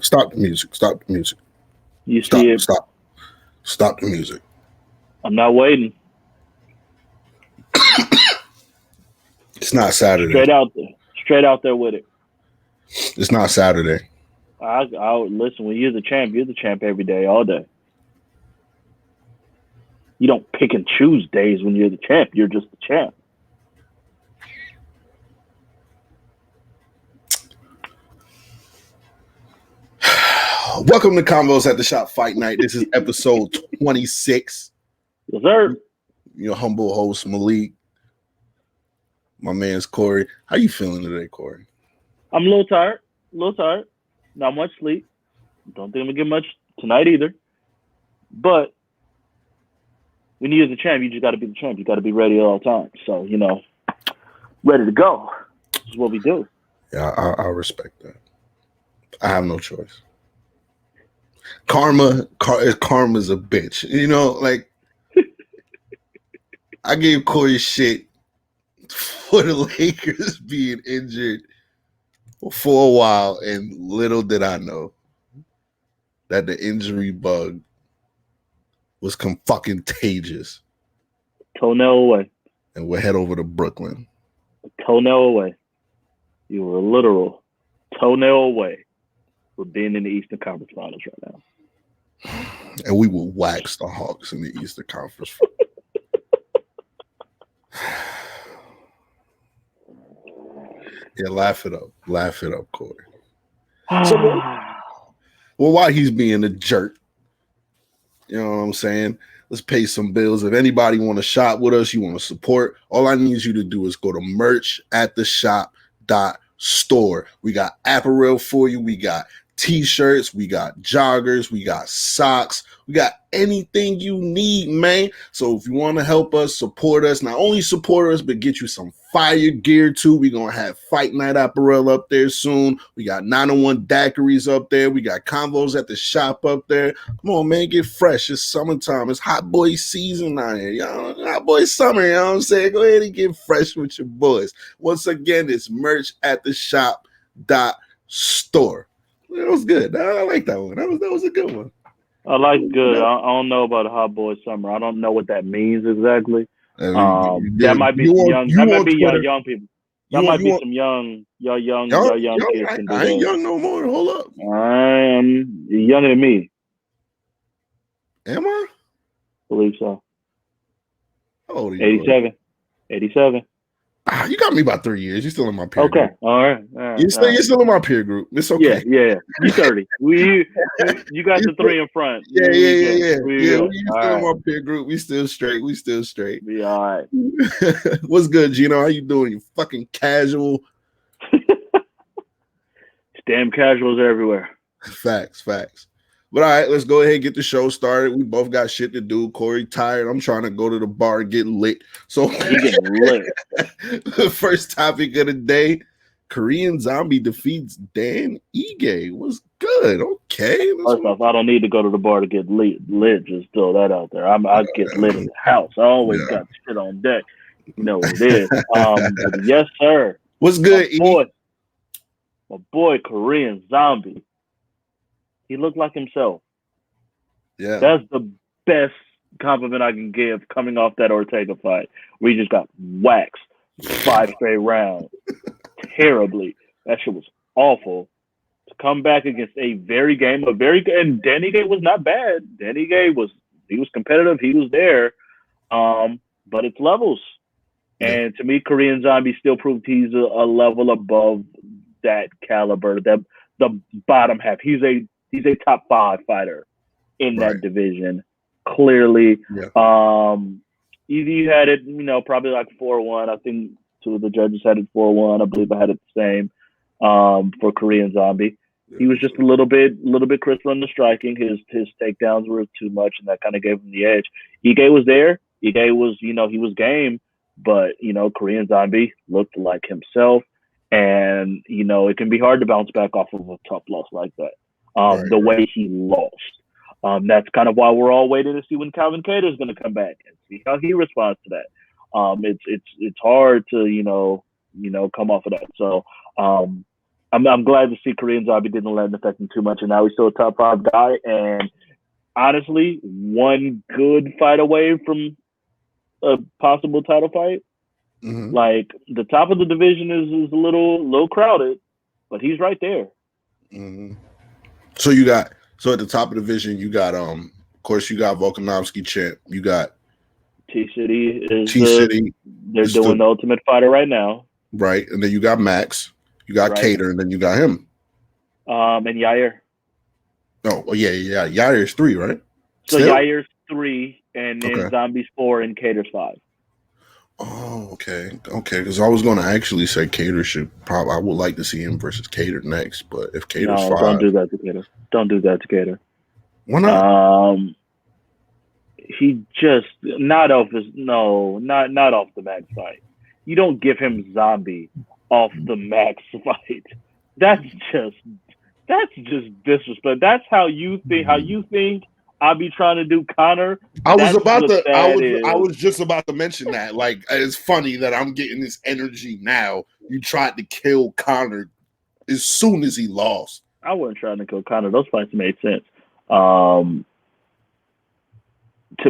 Stop the music. Stop the music. You see it? Stop the music. I'm not waiting. It's not Saturday. Straight out there with it. It's not Saturday. I listen. When you're the champ every day, all day. You don't pick and choose days when you're the champ. You're just the champ. Welcome to Convos at the Shop Fight Night. This is episode 26. Yes, sir. Your humble host, Malik. My man's Corey. How you feeling today, Corey? I'm a little tired. Not much sleep. Don't think I'm going to get much tonight either. But when you're the champ, you just got to be the champ. You got to be ready at all times. So, ready to go. This is what we do. Yeah, I respect that. I have no choice. Karma's a bitch. I gave Corey shit for the Lakers being injured for a while, and little did I know that the injury bug was fucking contagious. Toenail away. And we'll head over to Brooklyn. A toenail away. You were a literal toenail away for being in the Eastern Conference Finals right now. And we will wax the Hawks in the Eastern Conference. Yeah, laugh it up, Corey. While he's being a jerk, you know what I'm saying? Let's pay some bills. If anybody want to shop with us, you want to support, all I need you to do is go to merch@theshop.store. We got apparel for you. We got t-shirts, we got joggers, we got socks, we got anything you need, man. So if you want to help us, support us, not only support us, but get you some fire gear too. We're going to have Fight Night apparel up there soon. We got 901 daiquiris up there. We got Convos at the Shop up there. Come on, man, get fresh. It's summertime. It's hot boy season out here. Y'all, hot boy summer, you know what I'm saying? Go ahead and get fresh with your boys. Once again, it's merch@theshop.store. That was good. I like that one. That was a good one. I like good. I don't know about a hot boy summer. I don't know what that means exactly. That might be some young. That might be young people. That might be some young kids. I ain't young no more. Hold up. You're younger than me. Am I? Believe so. How old are you? 87. You got me about 3 years. You're still in my peer group. Okay. All right. You're still in my peer group. It's okay. Yeah. You 30. You got the 3 in front. Yeah. You're still in my peer group. We still straight. Be all right. What's good, Gino? How you doing? You fucking casual. Damn casuals everywhere. Facts. But all right, let's go ahead and get the show started. We both got shit to do. Corey tired. I'm trying to go to the bar and get lit. So the first topic of the day, Korean Zombie defeats Dan Ige. What's good? Okay. First off, I don't need to go to the bar to get lit. Just throw that out there. I get lit in the house. I always got shit on deck. You know what it is. Yes, sir. What's good, my boy, Korean Zombie. He looked like himself. Yeah. That's the best compliment I can give coming off that Ortega fight, where he just got waxed 5 straight rounds. Terribly. That shit was awful. To come back against and Danny Gay was not bad. Danny Gay was competitive. He was there. But it's levels. And to me, Korean Zombie still proved he's a level above that caliber, the bottom half. He's a top 5 fighter in that division, clearly. Yeah. You had it, probably like 4-1. I think 2 of the judges had it 4-1. I believe I had it the same for Korean Zombie. He was just a little bit crisper on the striking. His takedowns were too much, and that kind of gave him the edge. Ige was there. Ige was, he was game, but Korean Zombie looked like himself, and it can be hard to bounce back off of a tough loss like that. The way he lost. That's kind of why we're all waiting to see when Calvin Kattar is going to come back and see how he responds to that. It's hard to come off of that. So I'm glad to see Korean Zombie didn't let it affect him too much, and now he's still a top 5 guy. And honestly, one good fight away from a possible title fight. Mm-hmm. Like, the top of the division is a little crowded, but he's right there. Mm-hmm. So at the top of the division, you got of course you got Volkanovski champ. You got T-City they're doing the Ultimate Fighter right now. Right. And then you got Max. You got Kattar, and then you got him. And Yair. Oh yeah. Yair's 3, right? So Yair's 3, and then Zombie's 4, and Kattar's 5. Oh, okay. Because I was going to actually say Kattar should probably. I would like to see him versus Kattar next, but if Kattar's 5, don't do that to Kattar. Don't do that to Kattar. Why not? He just not off the Max fight. You don't give him Zombie off the Max fight. That's just disrespect. That's how you think. How you think I'll be trying to do Conor. I was just about to mention that. Like, it's funny that I'm getting this energy now. You tried to kill Conor as soon as he lost. I wasn't trying to kill Conor. Those fights made sense. To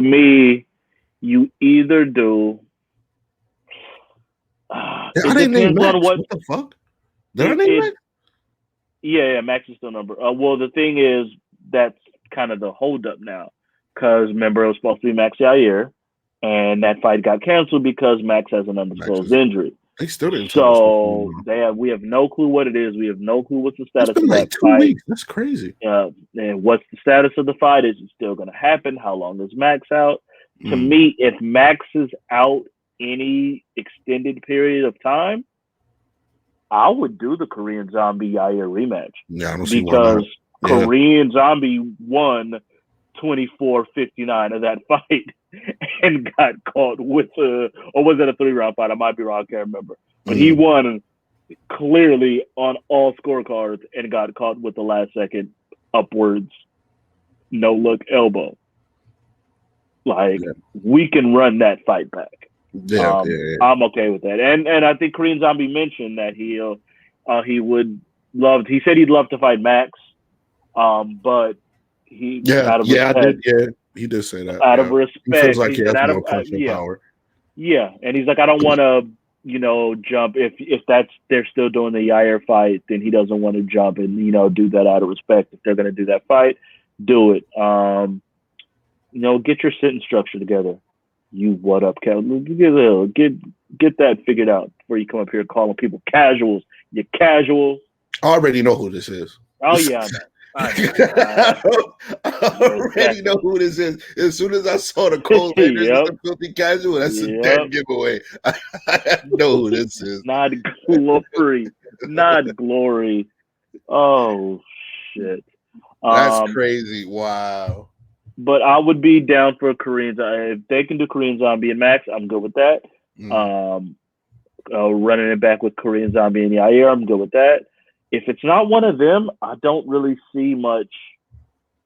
me, you either do. It depends on what the fuck. Did I name Max? Yeah, Max is still number. Well, the thing is, that's kind of the holdup now, because remember it was supposed to be Max Yair, and that fight got canceled because Max has an undisclosed injury. They still didn't. So we have no clue what it is. We have no clue what's the status of that 2 fight. weeks. That's crazy. And what's the status of the fight? Is it still going to happen? How long is Max out? To me, if Max is out any extended period of time, I would do the Korean Zombie Yair rematch. Yeah, I don't see because why not. Korean Zombie won 24-59 of that fight and got caught with or was it a 3-round fight? I might be wrong. I can't remember. But he won clearly on all scorecards and got caught with the last second upwards no look elbow. Like, we can run that fight back. I'm okay with that. And I think Korean Zombie mentioned that he said he'd love to fight Max. But he he did say that. Out of respect. He feels like he has more punching power. Yeah. And he's like, I don't want to, jump if they're still doing the Yair fight, then he doesn't want to jump and, do that out of respect. If they're gonna do that fight, do it. Get your sentence structure together. You what up, Cal? Get that figured out before you come up here calling people casuals. You're casuals. I already know who this is. Oh yeah, I already know who this is. As soon as I saw the Cole Raiders and the Filthy Casual, that's a dead giveaway. I know who this is. Not glory. Not glory. Oh shit. That's crazy. Wow. But I would be down for Korean. If they can do Korean Zombie and Max, I'm good with that. Running it back with Korean Zombie and Yair, I'm good with that. If it's not one of them, I don't really see much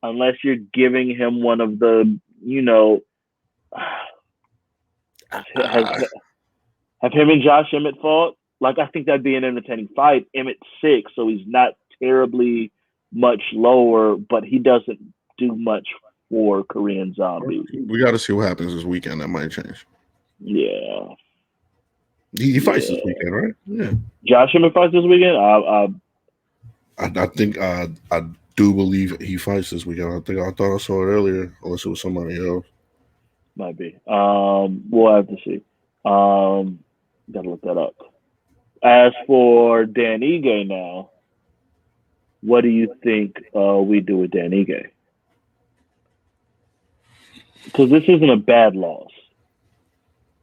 unless you're giving him one of the, have him and Josh Emmett fought. Like, I think that'd be an entertaining fight. Emmett's 6, so he's not terribly much lower, but he doesn't do much for Korean Zombie. We got to see what happens this weekend. That might change. Yeah. He fights this weekend, right? Yeah. Josh Emmett fights this weekend? I think I do believe he fights this weekend. I thought I saw it earlier, unless it was somebody else. Might be. We'll have to see. Gotta look that up. As for Dan Ige now, what do you think we do with Dan Ige? Because this isn't a bad loss,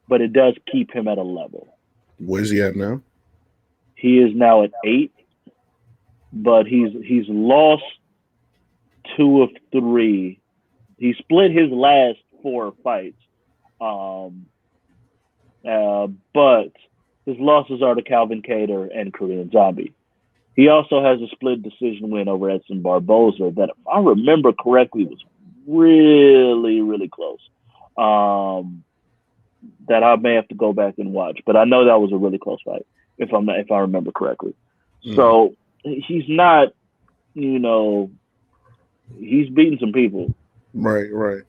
but it does keep him at a level. Where's he at now? He is now at 8, but he's lost 2 of 3. He split his last 4 fights, but his losses are to Calvin Kattar and Korean Zombie. He also has a split decision win over Edson Barboza that, if I remember correctly, was really, really close. That I may have to go back and watch, but I know that was a really close fight, if I remember correctly. So he's not, he's beating some people. Right.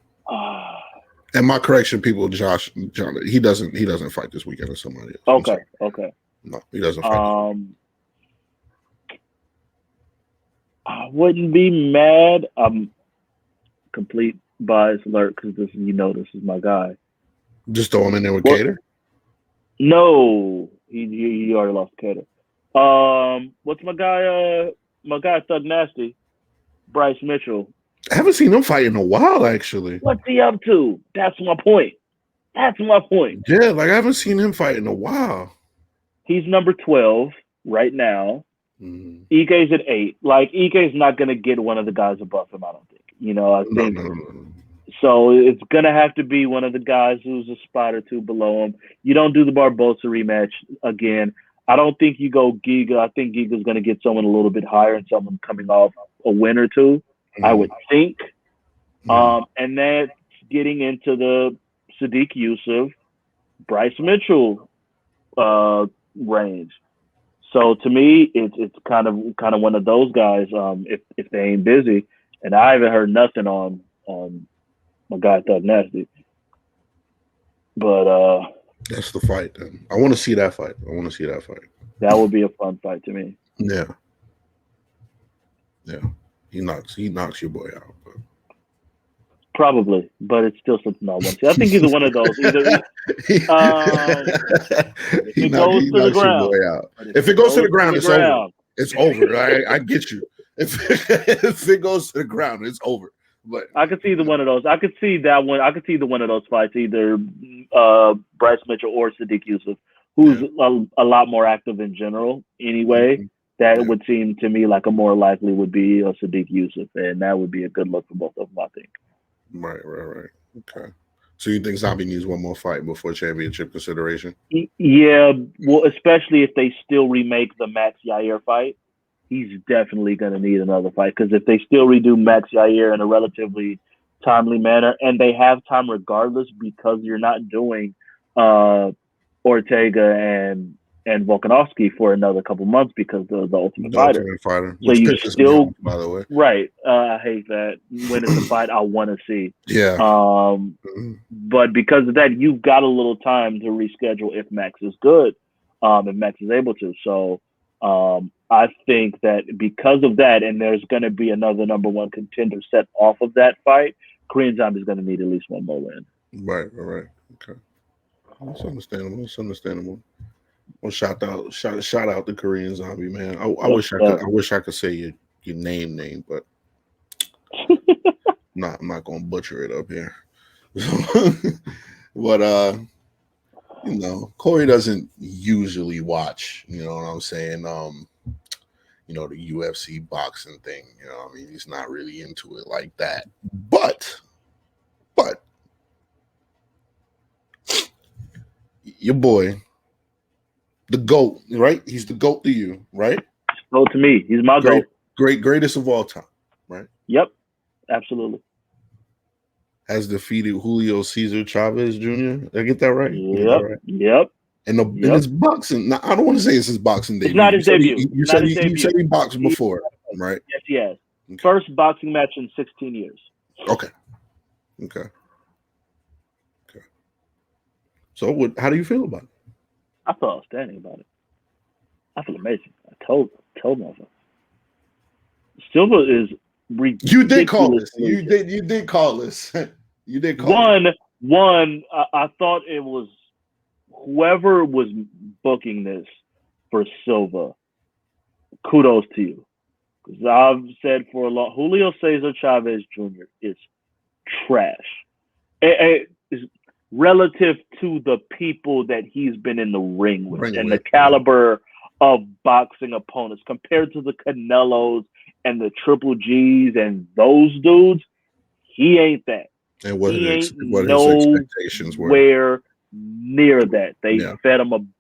And my correction, people, John, he doesn't fight this weekend or somebody else. Okay. No, he doesn't fight. I wouldn't be mad. I'm complete bias alert because this is my guy. Just throw him in there with Kattar? No, he already lost to Kattar. What's my guy? My guy Thug Nasty, Bryce Mitchell. I haven't seen him fight in a while, actually. What's he up to? That's my point. Yeah, like I haven't seen him fight in a while. He's number 12 right now. Ige's at 8. Like, Ige's not going to get one of the guys above him, I don't think. I think. No. So it's going to have to be one of the guys who's a spot or 2 below him. You don't do the Barbosa rematch again. I don't think you go Giga. I think Giga's going to get someone a little bit higher and someone coming off a win or 2, I would think. And that's getting into the Sadiq Yusuf, Bryce Mitchell range. So to me, it's kind of one of those guys. If they ain't busy, and I haven't heard nothing on my guy Thug Nasty. But that's the fight. Then I want to see that fight. That would be a fun fight to me. Yeah. He knocks your boy out. But. Probably, but it's still something I want to see. I think either one of those. If it goes to the ground, if it goes to the ground, it's over. It's over. I get you. If it goes to the ground, it's over. But I could see either one of those. I could see that one. I could see either one of those fights, either Bryce Mitchell or Sadiq Yusuf, who's a lot more active in general anyway. That would seem to me like a more likely would be a Sadiq Yusuf, and that would be a good look for both of them, I think. Right. Okay. So you think Zombie needs one more fight before championship consideration? Yeah, well, especially if they still remake the Max Yair fight, he's definitely going to need another fight. Because if they still redo Max Yair in a relatively timely manner, and they have time regardless, because you're not doing Ortega and Volkanovski for another couple months because of the Ultimate Fighter. So you still, by the way, right? I hate that. When it's a fight I want to see. Yeah. But because of that, you've got a little time to reschedule if Max is good, if Max is able to. So I think that because of that, and there's going to be another number 1 contender set off of that fight, Korean Zombie is going to need at least one more win. Right. Okay. That's understandable. Well, shout out the Korean Zombie, man. I wish I could say your name, but I'm not gonna butcher it up here. But Corey doesn't usually watch, you know what I'm saying? The UFC boxing thing, he's not really into it like that. But your boy, the GOAT, right? He's the GOAT to you, right? GOAT to me. He's my GOAT. Greatest of all time, right? Yep, absolutely. Has defeated Julio Cesar Chavez Jr. Did I get that right? Yep. And it's boxing. Now, I don't want to say it's his boxing debut. It's not his debut. You said he boxed before, right? Yes, he has. Okay. First boxing match in 16 years. Okay. So how do you feel about it? I feel outstanding about it. I feel amazing. I told myself. Silva is ridiculous. You did call this. You did call this. You did call One, I thought it was whoever was booking this for Silva, kudos to you. Because I've said for a long, Julio Cesar Chavez Jr. is trash. Relative to the people that he's been in the ring with the caliber of boxing opponents compared to the Canelos and the Triple G's and those dudes, he ain't that. And what his expectations were. Nowhere near that. They fed him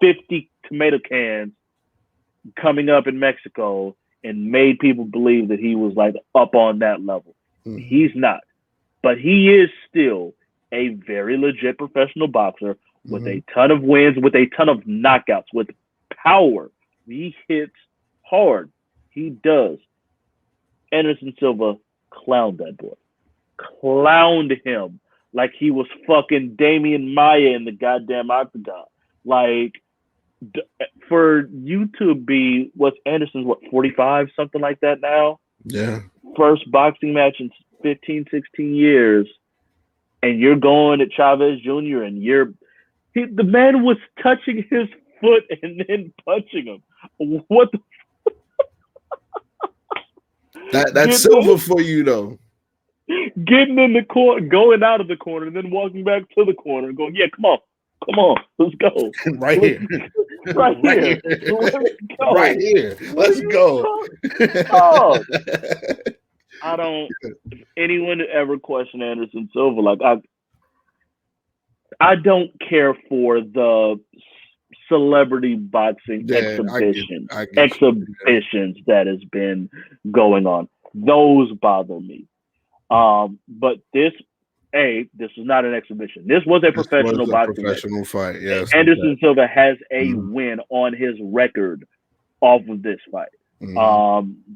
50 tomato cans coming up in Mexico and made people believe that he was like up on that level. Mm-hmm. He's not. But he is still a very legit professional boxer with a ton of wins, with a ton of knockouts, with power. He hits hard. He does. Anderson Silva clowned that boy. Clowned him like he was fucking Damian Maia in the goddamn octagon. Like, for you to be, what's Anderson's, 45, something like that now? Yeah. First boxing match in 15, 16 years, and you're going at Chavez Jr. and the man was touching his foot and then punching him. What the That's Silva for you, though. Getting in the corner, going out of the corner, and then walking back to the corner and going, yeah, come on, let's go. Right here. Right here. Let's go. Right here. Let's go. Oh, I don't, if anyone ever question Anderson Silva, like, I don't care for the celebrity boxing exhibitions that has been going on. Those bother me. But this is not an exhibition. This was a professional boxing professional fight. Yes. Anderson Silva has a win on his record off of this fight.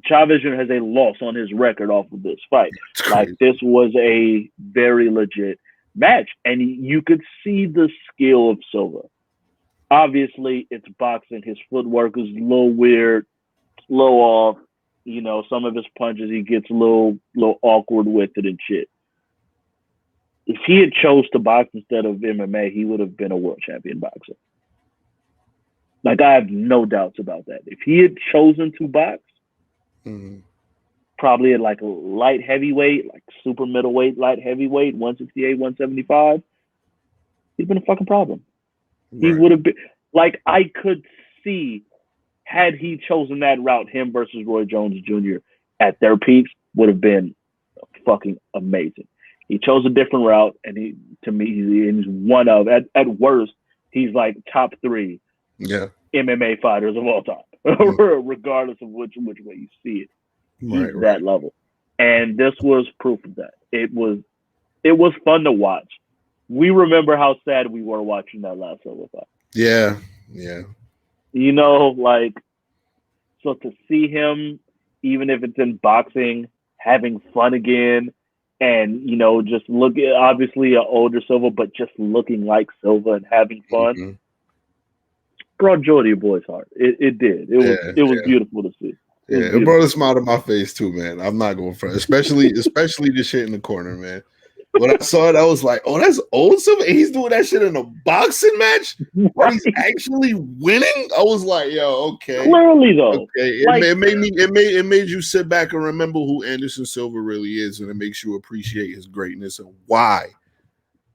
Chavez Jr. has a loss on his record off of this fight. Like, this was a very legit match, and you could see the skill of Silva. Obviously, it's boxing. His footwork is a little weird, slow off. You know, some of his punches, he gets a little awkward with it and shit. If he had chose to box instead of MMA, he would have been a world champion boxer. Like, I have no doubts about that. If he had chosen to box, probably at like a light heavyweight, like super middleweight, light heavyweight, 168, 175, he'd been a fucking problem. Right. He would have been, like, I could see, had he chosen that route, him versus Roy Jones Jr. at their peaks would have been fucking amazing. He chose a different route, and he's one of, at worst, he's like top 3 MMA fighters of all time, regardless of which way you see it. He's that level. And this was proof of that. It was fun to watch. We remember how sad we were watching that last Silva fight. Yeah. You know, like, so to see him, even if it's in boxing, having fun again, and, you know, just look at, obviously, an older Silva, but just looking like Silva and having fun, brought joy to your boy's heart. It did. It was beautiful to see. It brought a smile to my face too, man. I'm not going for it, especially the shit in the corner, man. When I saw it, I was like, "Oh, that's old Silva. He's doing that shit in a boxing match. Right. He's actually winning." I was like, "Yo, okay." Clearly, though, okay. It made you sit back and remember who Anderson Silva really is, and it makes you appreciate his greatness and why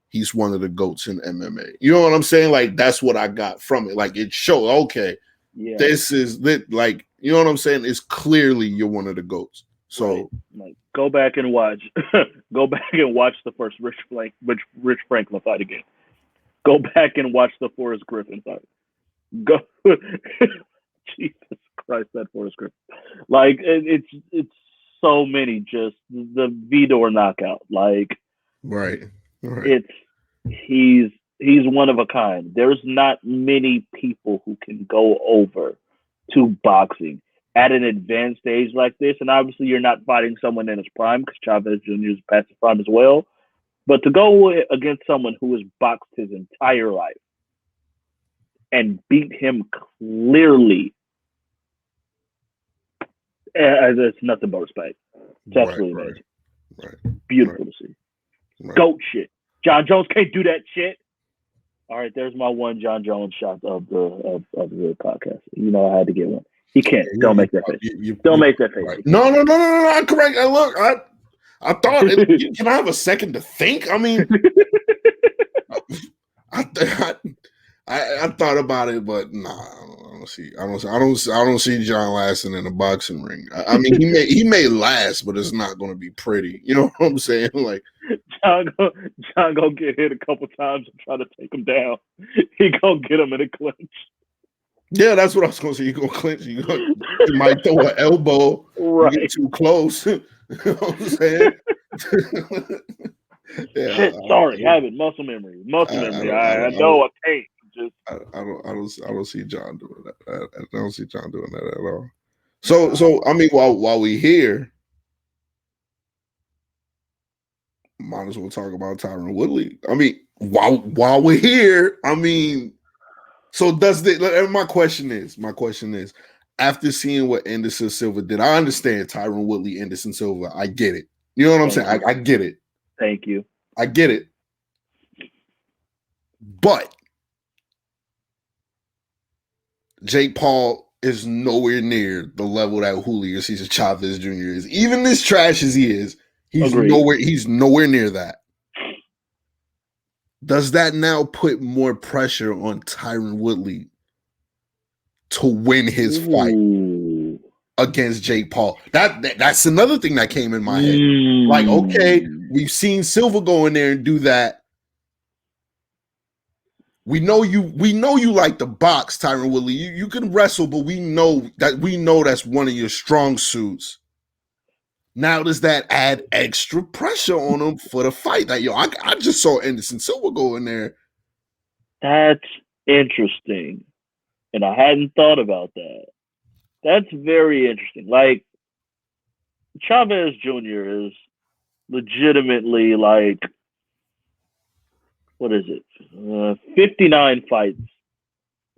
he's one of the GOATs in MMA. You know what I'm saying? Like, that's what I got from it. Like, it showed, okay, this is like, you know what I'm saying? It's clearly you're one of the GOATs. So, like, go back and watch the first Rich Franklin fight again. Go back and watch the Forrest Griffin fight. Go, Jesus Christ, that Forrest Griffin. Like, it's so many, just the Vidor knockout. Like, right. He's one of a kind. There's not many people who can go over to boxing at an advanced stage like this, and obviously you're not fighting someone in his prime because Chavez Jr. is past his prime as well. But to go against someone who has boxed his entire life and beat him clearly, it's nothing but respect. It's absolutely amazing. Beautiful to see. Goat shit. John Jones can't do that shit. All right, there's my one John Jones shot of the podcast. You know, I had to get one. He can't. Don't make that face. Don't make that face. Right. No. I'm correct. Look, I thought. Can I have a second to think? I mean, I thought about it, but nah. I don't see John lasting in a boxing ring. I mean, he may last, but it's not going to be pretty. You know what I'm saying? Like John gonna get hit a couple times and try to take him down. He gonna get him in a clinch. Yeah, that's what I was going to say. You gonna clinch? You might throw an elbow. Right. You get too close. You know what I'm saying? Yeah. Shit, sorry, have it. Muscle memory. I know I can't. I don't see John doing that. I don't see John doing that at all. So I mean, while we here, might as well talk about Tyron Woodley. I mean, while we're here, I mean, so my question is, after seeing what Anderson Silva did, I understand Tyron Woodley, Anderson Silva. I get it. You know what I'm saying? I get it. Thank you. I get it. But Jake Paul is nowhere near the level that Julio Cesar Chavez Jr. is. Even as trash as he is, he's nowhere near that. Does that now put more pressure on Tyron Woodley to win his fight against Jake Paul? That's another thing that came in my head. Like, okay, we've seen Silva go in there and do that. We know you like to box, Tyron Woodley. You can wrestle, but we know that's one of your strong suits. Now does that add extra pressure on him for the fight? Like, I just saw Anderson Silva go in there. That's interesting. And I hadn't thought about that. That's very interesting. Like, Chavez Jr. is legitimately like, what is it? 59 fights,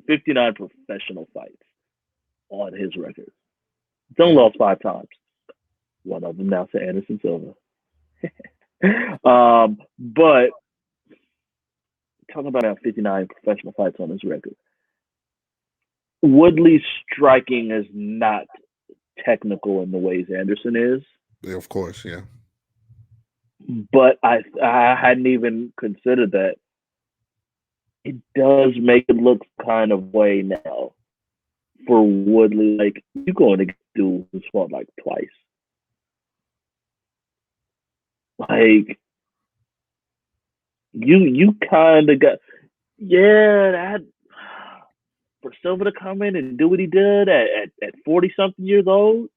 59 professional fights on his record. He's only lost 5 times. One of them now to Anderson Silva. But talking about 59 professional fights on his record, Woodley's striking is not technical in the ways Anderson is. Yeah, of course, yeah. But I hadn't even considered that. It does make it look kind of way now for Woodley. Like, you're going to do this fought like twice. Like, you kind of got, that for Silva to come in and do what he did at 40-something years old.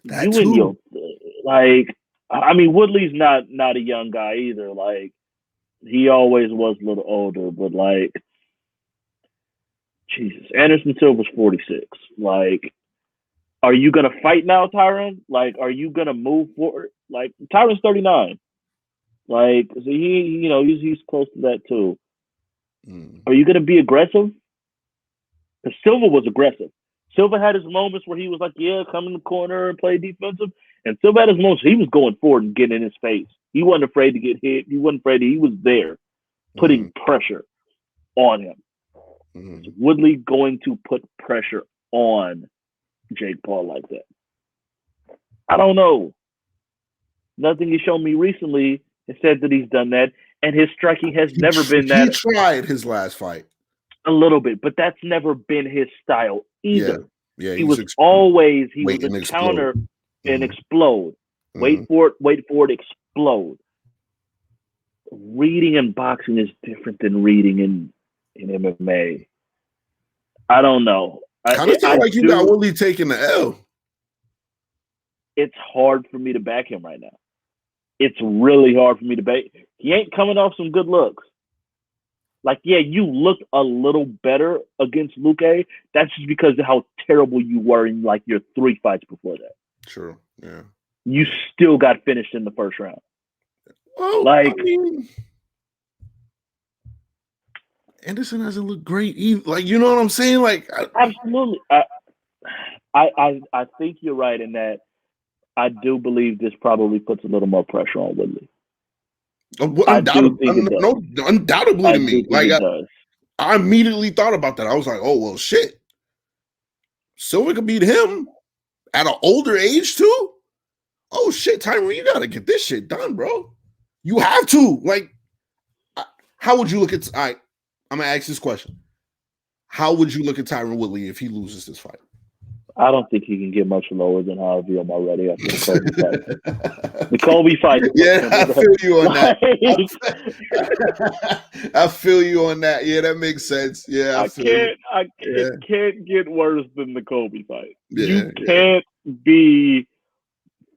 That too. I mean, Woodley's not a young guy either. Like, he always was a little older, but like, Jesus, Anderson Silva's 46. Like, are you gonna fight now, Tyron? Like, are you gonna move forward? Like, Tyron's 39. Like, so he's close to that too. Are you gonna be aggressive? Because Silva was aggressive. Silva had his moments where he was like, come in the corner and play defensive. And Silva had his moments he was going forward and getting in his face. He wasn't afraid to get hit. He wasn't afraid. He was there, putting pressure on him. Is Woodley going to put pressure on Jake Paul like that? I don't know. Nothing he's shown me recently has said that he's done that. And his striking has never been that. He tried his last fight. A little bit, but that's never been his style either. Yeah, he was a counter and explode. Wait for it, explode. Reading in boxing is different than reading in MMA. I don't know. Kind of sound like you got Woodley taking the L. It's hard for me to back him right now. It's really hard for me to back. He ain't coming off some good looks. Like, you looked a little better against Luque. That's just because of how terrible you were in, like, your 3 fights before that. True, yeah. You still got finished in the first round. Well, like, I mean, Anderson hasn't looked great either. Like, you know what I'm saying? Like, absolutely. I think you're right in that. I do believe this probably puts a little more pressure on Woodley. I do think it does. Undoubtedly I to do me. think Like it does. I immediately thought about that. I was like, oh well, shit. Silva could beat him at an older age too. Oh shit, Tyron, you gotta get this shit done, bro. You have to. Like, how would you look at? All right, I'm gonna ask this question. How would you look at Tyron Woodley if he loses this fight? I don't think he can get much lower than how I view him already after the Kobe fight. The Kobe fight. Yeah, I feel you on that. I feel you on that. Yeah, that makes sense. Yeah, It can't get worse than the Kobe fight. Yeah, you can't be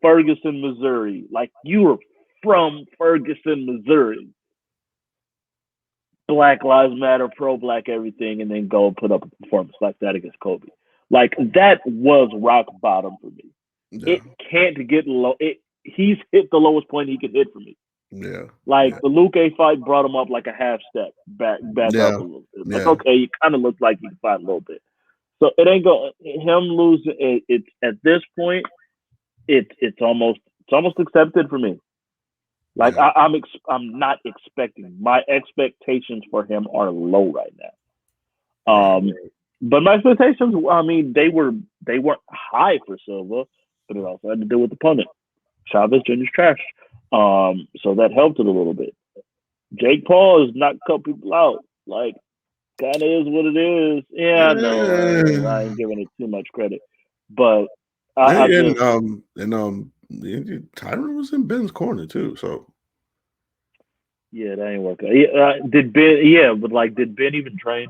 Ferguson, Missouri. Like, you were from Ferguson, Missouri. Black Lives Matter, pro-black everything, and then go put up a performance like that against Kobe. Like, that was rock bottom for me. Yeah. It can't get low. He's hit the lowest point he could hit for me. Yeah. Like, the Luque fight brought him up like a half step back up a little bit. Like, okay, he kind of looked like he could fight a little bit. So it ain't going. Him losing. It's at this point, it's almost accepted for me. Like, I'm not expecting. My expectations for him are low right now. But my expectations, I mean, they weren't high for Silva, but it also had to do with the opponent. Chavez Jr.'s trash. So that helped it a little bit. Jake Paul has not cut people out. Like, kind of is what it is. Yeah, I know. I ain't giving it too much credit, but Tyron was in Ben's corner too. So yeah, that ain't working. Did Ben? Yeah, but like, did Ben even train?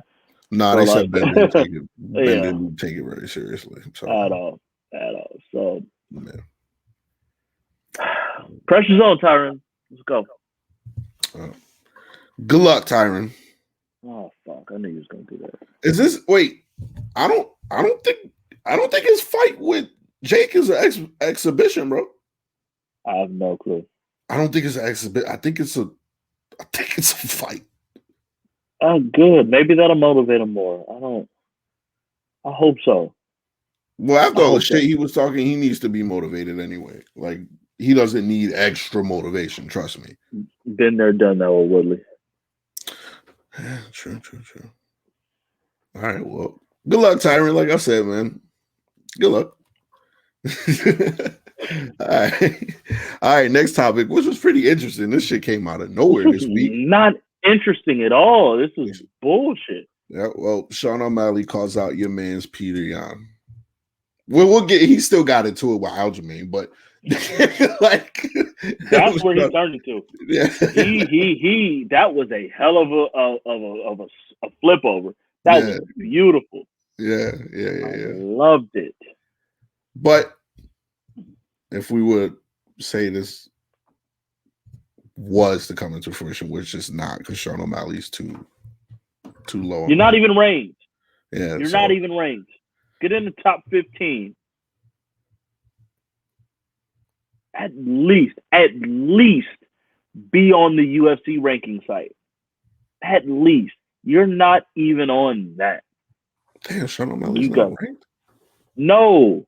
No, they said Ben didn't take it. Ben didn't take it very seriously. So. At all. So pressure's on, Tyron. Let's go. Good luck, Tyron. Oh fuck! I knew he was gonna do that. Is this? Wait, I don't think his fight with Jake is an exhibition, bro. I have no clue. I don't think it's an exhibition. I think it's a fight. Oh, good. Maybe that'll motivate him more. I hope so. Well, after all the shit he was talking, he needs to be motivated anyway. Like, he doesn't need extra motivation. Trust me. Been there, done that with Woodley. Yeah, true. All right, well, good luck, Tyron. Like I said, man, good luck. All right. Next topic, which was pretty interesting. This shit came out of nowhere this week. Not interesting at all. This is bullshit. Yeah, well, Sean O'Malley calls out your man's Peter Yan. We'll get. He still got into it with Aljamain, but like that's where he turned into. Yeah, he. That was a hell of a flip over. That was beautiful. Yeah. I loved it. But if we would say this was to come into fruition, which is not, because Sean O'Malley's too low. You're not even ranked. Yeah, you're not even ranked. Get in the top 15. At least be on the UFC ranking site. At least. You're not even on that. Damn, Sean O'Malley's not ranked? No.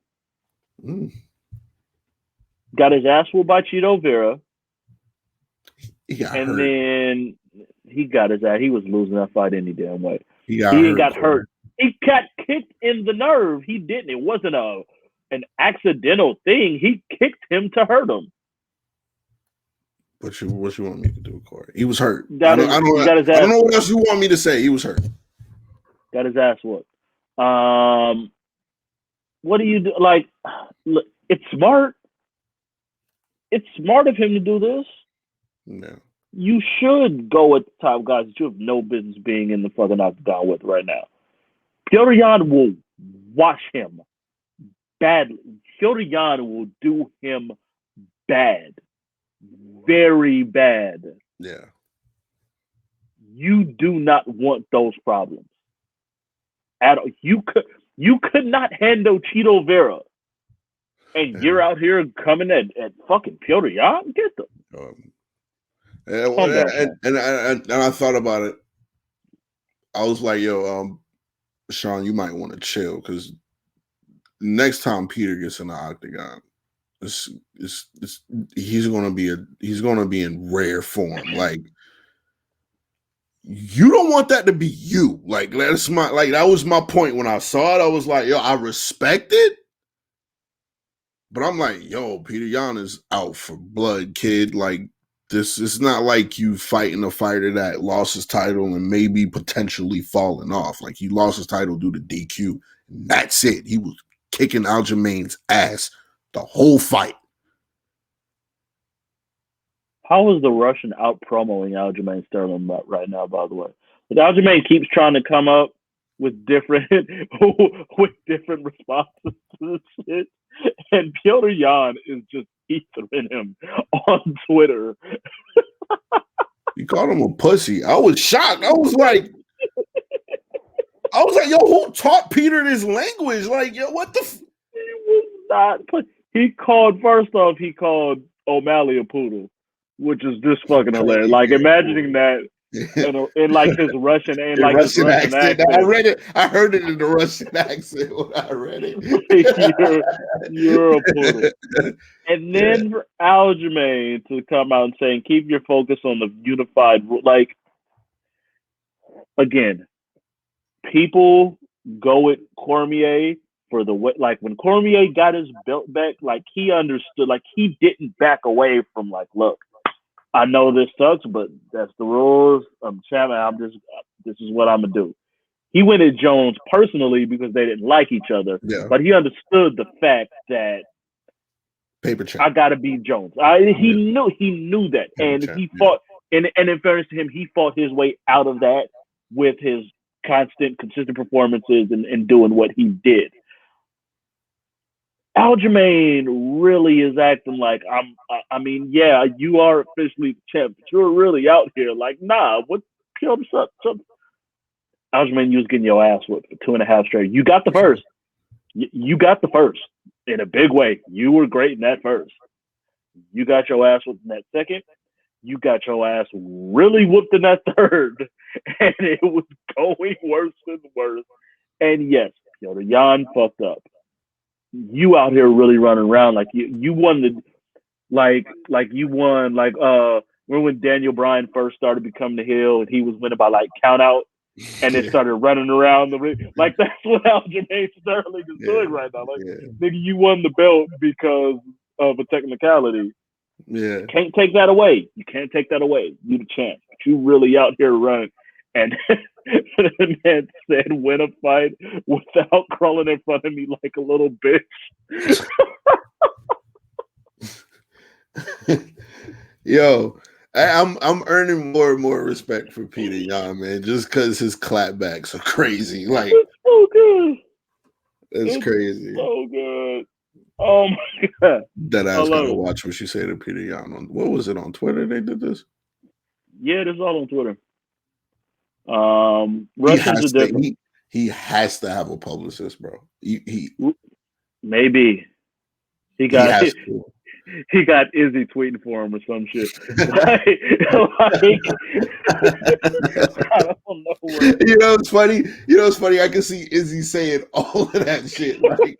Got his ass whooped by Chito Vera. And then he got his ass. He was losing that fight any damn way. He got hurt. He got kicked in the nerve. He didn't. It wasn't an accidental thing. He kicked him to hurt him. What you want me to do, Corey? He was hurt. I don't know what else you want me to say. He was hurt. Got his ass whooped. What do you do? Like, look, it's smart. It's smart of him to do this. No. You should go at the top guys that you have no business being in the fucking octagon with right now. Petr Yan will wash him badly. Petr Yan will do him bad. Very bad. Yeah. You do not want those problems. At all. You could not handle Chito Vera. And you're out here coming at fucking Petr Yan? Get them. And I thought about it. I was like, yo, Sean, you might want to chill, because next time Peter gets in the octagon, he's gonna be in rare form. Like, you don't want that to be you. Like, that was my point when I saw it. I was like, yo, I respect it, but I'm like, yo, Peter Yan is out for blood, kid. Like, this is not like you fighting a fighter that lost his title and maybe potentially falling off. Like, he lost his title due to DQ. And that's it. He was kicking Aljamain's ass the whole fight. How is the Russian out promoting Aljamain Sterling right now, by the way? But Aljamain keeps trying to come up with different responses to this shit. And Petr Yan is just ethering him on Twitter. You called him a pussy. I was shocked. I was like, yo, who taught Peter this language? Like, yo, what the? He was not. He called O'Malley a poodle, which is just fucking hilarious. Like, imagining that in like his Russian accent. I read it. I heard it in the Russian accent when I read it. You're a poodle. And then for Aljamain to come out and saying, keep your focus on the unified, like, again, people go at Cormier for the way, like, when Cormier got his belt back, like, he understood, like, he didn't back away from, like, look, I know this sucks, but that's the rules. I'm champion. This is what I'm gonna do. He went at Jones personally because they didn't like each other, but he understood the fact that paper check. I gotta beat Jones. He knew that, and he fought. And in fairness to him, he fought his way out of that with his consistent performances and doing what he did. Aljamain really is acting like I mean, yeah, you are officially champ, but you're really out here like, nah, what? Aljamain, you was getting your ass whipped for 2.5 straight. You got the first. You got the first in a big way. You were great in that first. You got your ass whipped in that second. You got your ass really whooped in that third, and it was going worse and worse. And yes, Petr Yan fucked up. You out here really running around like you won the remember when Daniel Bryan first started becoming the heel and he was winning by like count out and then started running around the ring, like that's what Aljamain Sterling is doing right now. Like, nigga, you won the belt because of a technicality. Yeah, can't take that away. You can't take that away. You the champ, but you really out here running. And the man said, win a fight without crawling in front of me like a little bitch. Yo, I'm earning more and more respect for Peter Yan, man, just because his clapbacks are crazy. Like, it's so good. It's crazy. So good. Oh my god. That I was gonna watch what you say to Peter Yan on what was it on Twitter? They did this. Yeah, this is all on Twitter. Russians are different. He has to have a publicist, bro. He maybe he got Izzy tweeting for him or some shit. I don't know what. You know it's funny. I can see Izzy saying all of that shit. Like,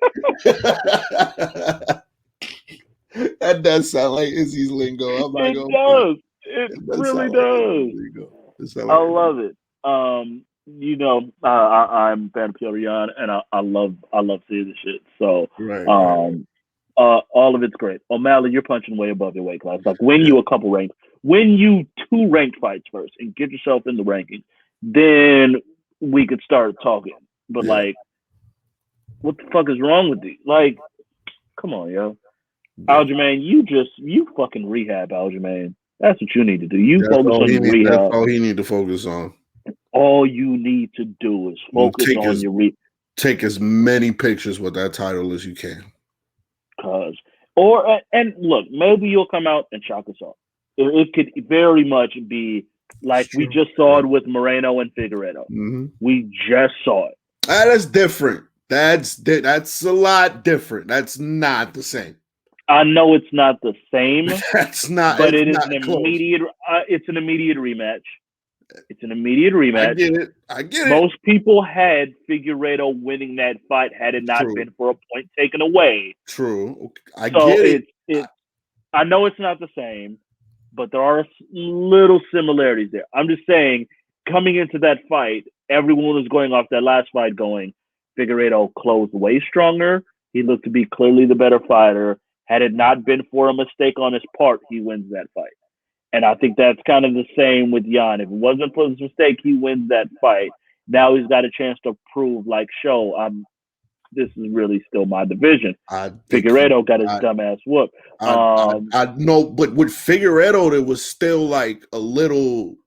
that does sound like Izzy's lingo. It really does. I love it. I'm a fan of Petr Yan, and I love seeing this shit. So, all of it's great. O'Malley, you're punching way above your weight class. Like, win you 2 ranked fights first, and get yourself in the ranking. Then we could start talking. But like, what the fuck is wrong with these? Like, come on, yo, Aljamain, you fucking rehab, Aljamain. That's what you need to do. Focus on your rehab. That's all he need to focus on. All you need to do is focus on your rehab. Take as many pictures with that title as you can. And look, maybe you'll come out and shock us all. It could very much be like we just saw it with Moreno and Figueiredo. Mm-hmm. We just saw it. That's different. That's a lot different. That's not the same. I know it's not the same. That's not. But it is an immediate. It's an immediate rematch. It's an immediate rematch. I get it. Most people had Figueiredo winning that fight had it not been for a point taken away. True. I get it. it. I know it's not the same, but there are little similarities there. I'm just saying, coming into that fight, everyone was going off that last fight going, Figueiredo closed way stronger. He looked to be clearly the better fighter. Had it not been for a mistake on his part, he wins that fight. And I think that's kind of the same with Jan. If it wasn't for his mistake, he wins that fight. Now he's got a chance to prove, like, this is really still my division. Figueiredo got his dumbass whooped. I know, but with Figueiredo, there was still like a little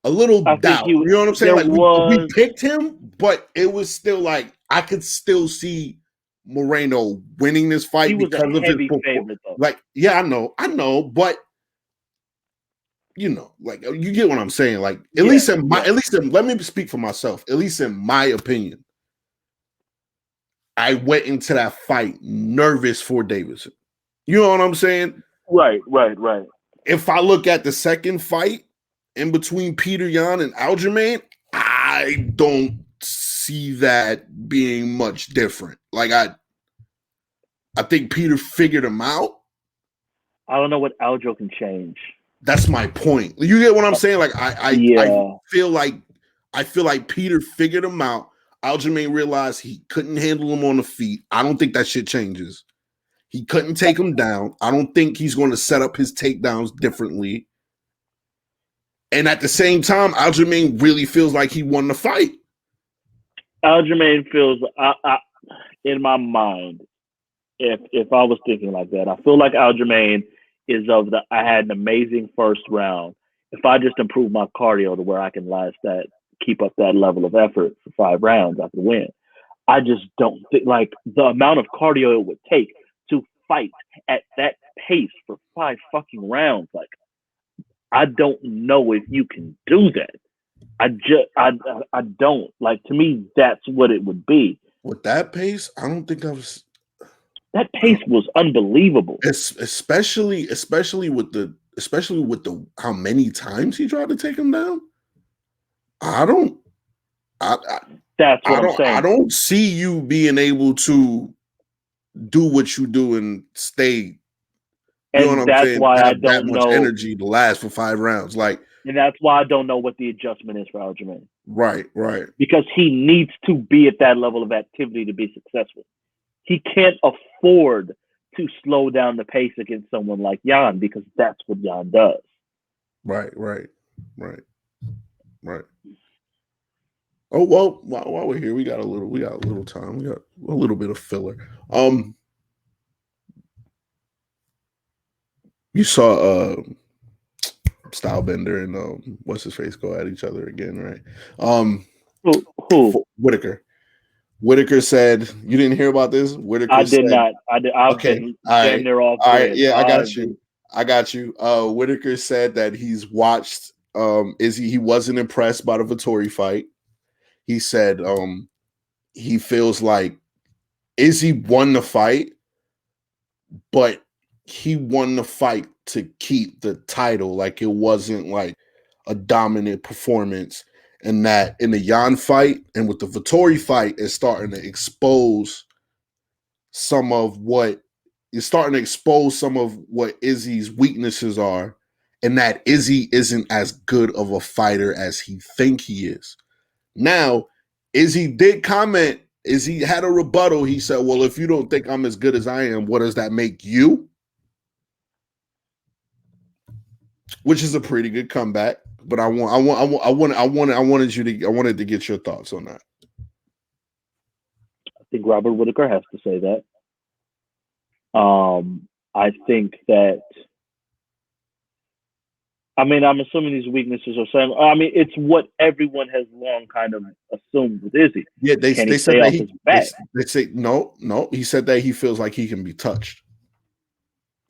doubt. You know what I'm saying? Like we picked him, but it was still like I could still see Moreno winning this fight because of his favorite, though. Like, yeah, I know, but you know, like you get what I'm saying. Like, at least let me speak for myself. At least in my opinion, I went into that fight nervous for Davidson. You know what I'm saying? Right. If I look at the second fight in between Peter Yan and Aljamain, I don't see that being much different. Like I think Peter figured him out. I don't know what Aljo can change. That's my point. You get what I'm saying? Like I feel like Peter figured him out. Aljamain realized he couldn't handle him on the feet. I don't think that shit changes. He couldn't take him down. I don't think he's going to set up his takedowns differently. And at the same time, Aljamain really feels like he won the fight. Aljamain feels, in my mind, if I was thinking like that, I feel like Aljamain is I had an amazing first round. If I just improve my cardio to where I can keep up that level of effort for 5 rounds, I could win. I just don't think, like, the amount of cardio it would take to fight at that pace for 5 fucking rounds. Like, I don't know if you can do that. I don't. Like, to me, that's what it would be. With that pace, I don't think that pace was unbelievable. Especially with the how many times he tried to take him down. That's what I'm saying. I don't see you being able to do what you do and stay. You know what I'm saying? Why I don't know energy to last for 5 rounds. Like, and that's why I don't know what the adjustment is for Aljamain. Right. Because he needs to be at that level of activity to be successful. He can't afford to slow down the pace against someone like Jan because that's what Jan does. Right. Oh well, while we're here, we got a little time. We got a little bit of filler. You saw Stylebender and what's his face go at each other again, right? Who? Whitaker said, you didn't hear about this? Whitaker I did not. Okay. All right. Yeah, I got you. Whitaker said that he's watched Izzy. He wasn't impressed by the Vettori fight. He said he feels like Izzy won the fight, but he won the fight to keep the title. Like, it wasn't like a dominant performance. And that in the Jan fight and with the Vettori fight, it's starting to expose some of what Izzy's weaknesses are, and that Izzy isn't as good of a fighter as he think he is. Now, Izzy did comment, Izzy had a rebuttal. He said, well, if you don't think I'm as good as I am, what does that make you? Which is a pretty good comeback. But I wanted to get your thoughts on that. I think Robert Whitaker has to say that. I think that. I mean, I'm assuming these weaknesses are saying. I mean, it's what everyone has long kind of assumed with Izzy. Yeah, they said that they say no. He said that he feels like he can be touched.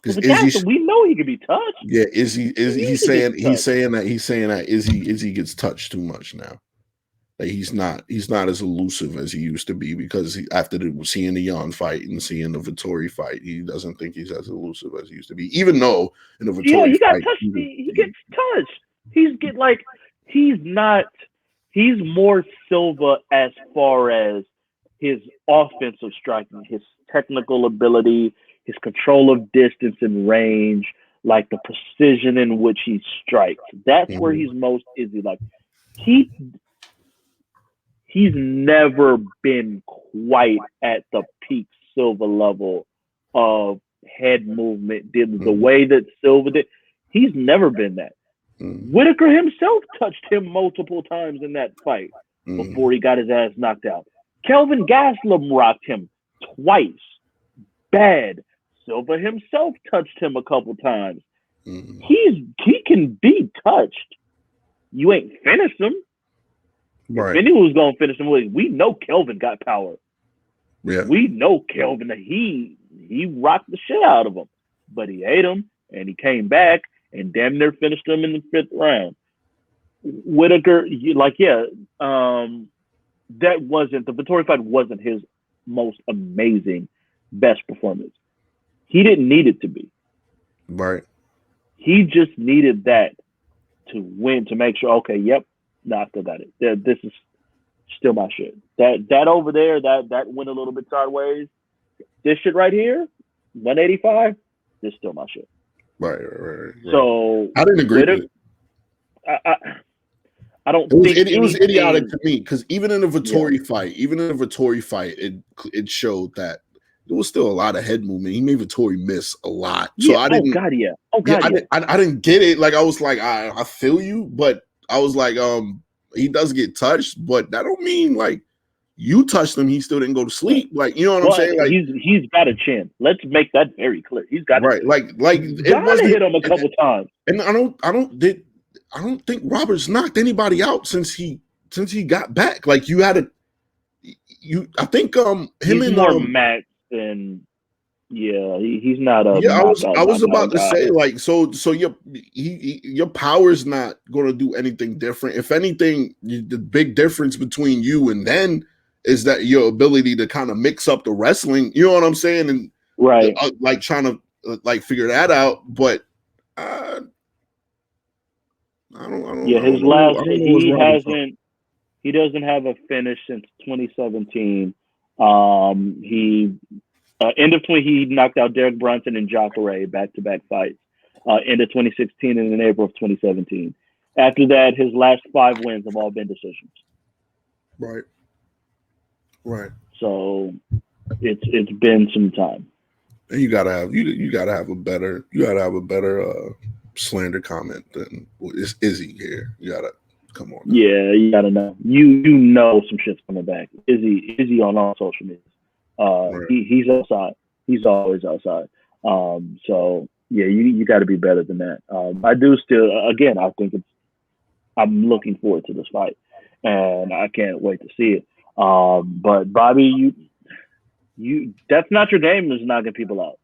Because we know he can be touched. Yeah, he's saying that Izzy gets touched too much now. Like, he's not as elusive as he used to be, because after seeing the Jan fight and seeing the Vittori fight, he doesn't think he's as elusive as he used to be. Even though in the Vittori he got touched. He gets touched. He's more Silva as far as his offensive striking, his technical ability, his control of distance and range, like the precision in which he strikes. That's where he's most Izzy. Like he's never been quite at the peak Silva level of head movement, did the way that Silva did. He's never been that. Whitaker himself touched him multiple times in that fight before he got his ass knocked out. Kelvin Gastelum rocked him twice. Bad. Silva himself touched him a couple times. He can be touched. You ain't finished him. Right. If anyone was going to finish him, we know Kelvin got power. Yeah. We know Kelvin, he rocked the shit out of him. But he ate him, and he came back and damn near finished him in the 5th round. Whitaker, that wasn't, the Vettori fight wasn't his most amazing, best performance. He didn't need it to be. Right. He just needed that to win, to make sure, okay, yep, no, I still got it. This is still my shit. That over there, that went a little bit sideways. This shit right here, 185, this is still my shit. Right. So I didn't agree with it. I don't think it was idiotic to me because even in the Vettori fight, it showed that there was still a lot of head movement. He made Vettori miss a lot. So I didn't. I didn't get it. Like I was like, I feel you, but I was like, he does get touched, but that don't mean like you touched him, he still didn't go to sleep. Like, you know what I'm saying? Like he's got a chin. Let's make that very clear. He's got right. Like it wasn't hit him a couple times. And I don't think Roberts knocked anybody out since he got back. Like you had I think him he's and more max than he's not a I was about to say like so your power's not going to do anything different. If anything, the big difference between you and then is that your ability to kind of mix up the wrestling, you know what I'm saying, and right, like trying to like figure that out. But I don't. Yeah, his last he doesn't have a finish since 2017. End of 20, he knocked out Derek Brunson and Jacare back-to-back fights. End of 2016 and in April of 2017. After that, his last 5 wins have all been decisions. Right. So it's been some time. And you gotta have a better slander comment than Izzy here. You gotta come on. Yeah, you gotta know. You know some shit's coming back. Izzy on all social media. Right. He's outside. He's always outside. So yeah, you got to be better than that. I do still. Again, I think I'm looking forward to this fight, and I can't wait to see it. But Bobby, you that's not your game. Is knocking people out.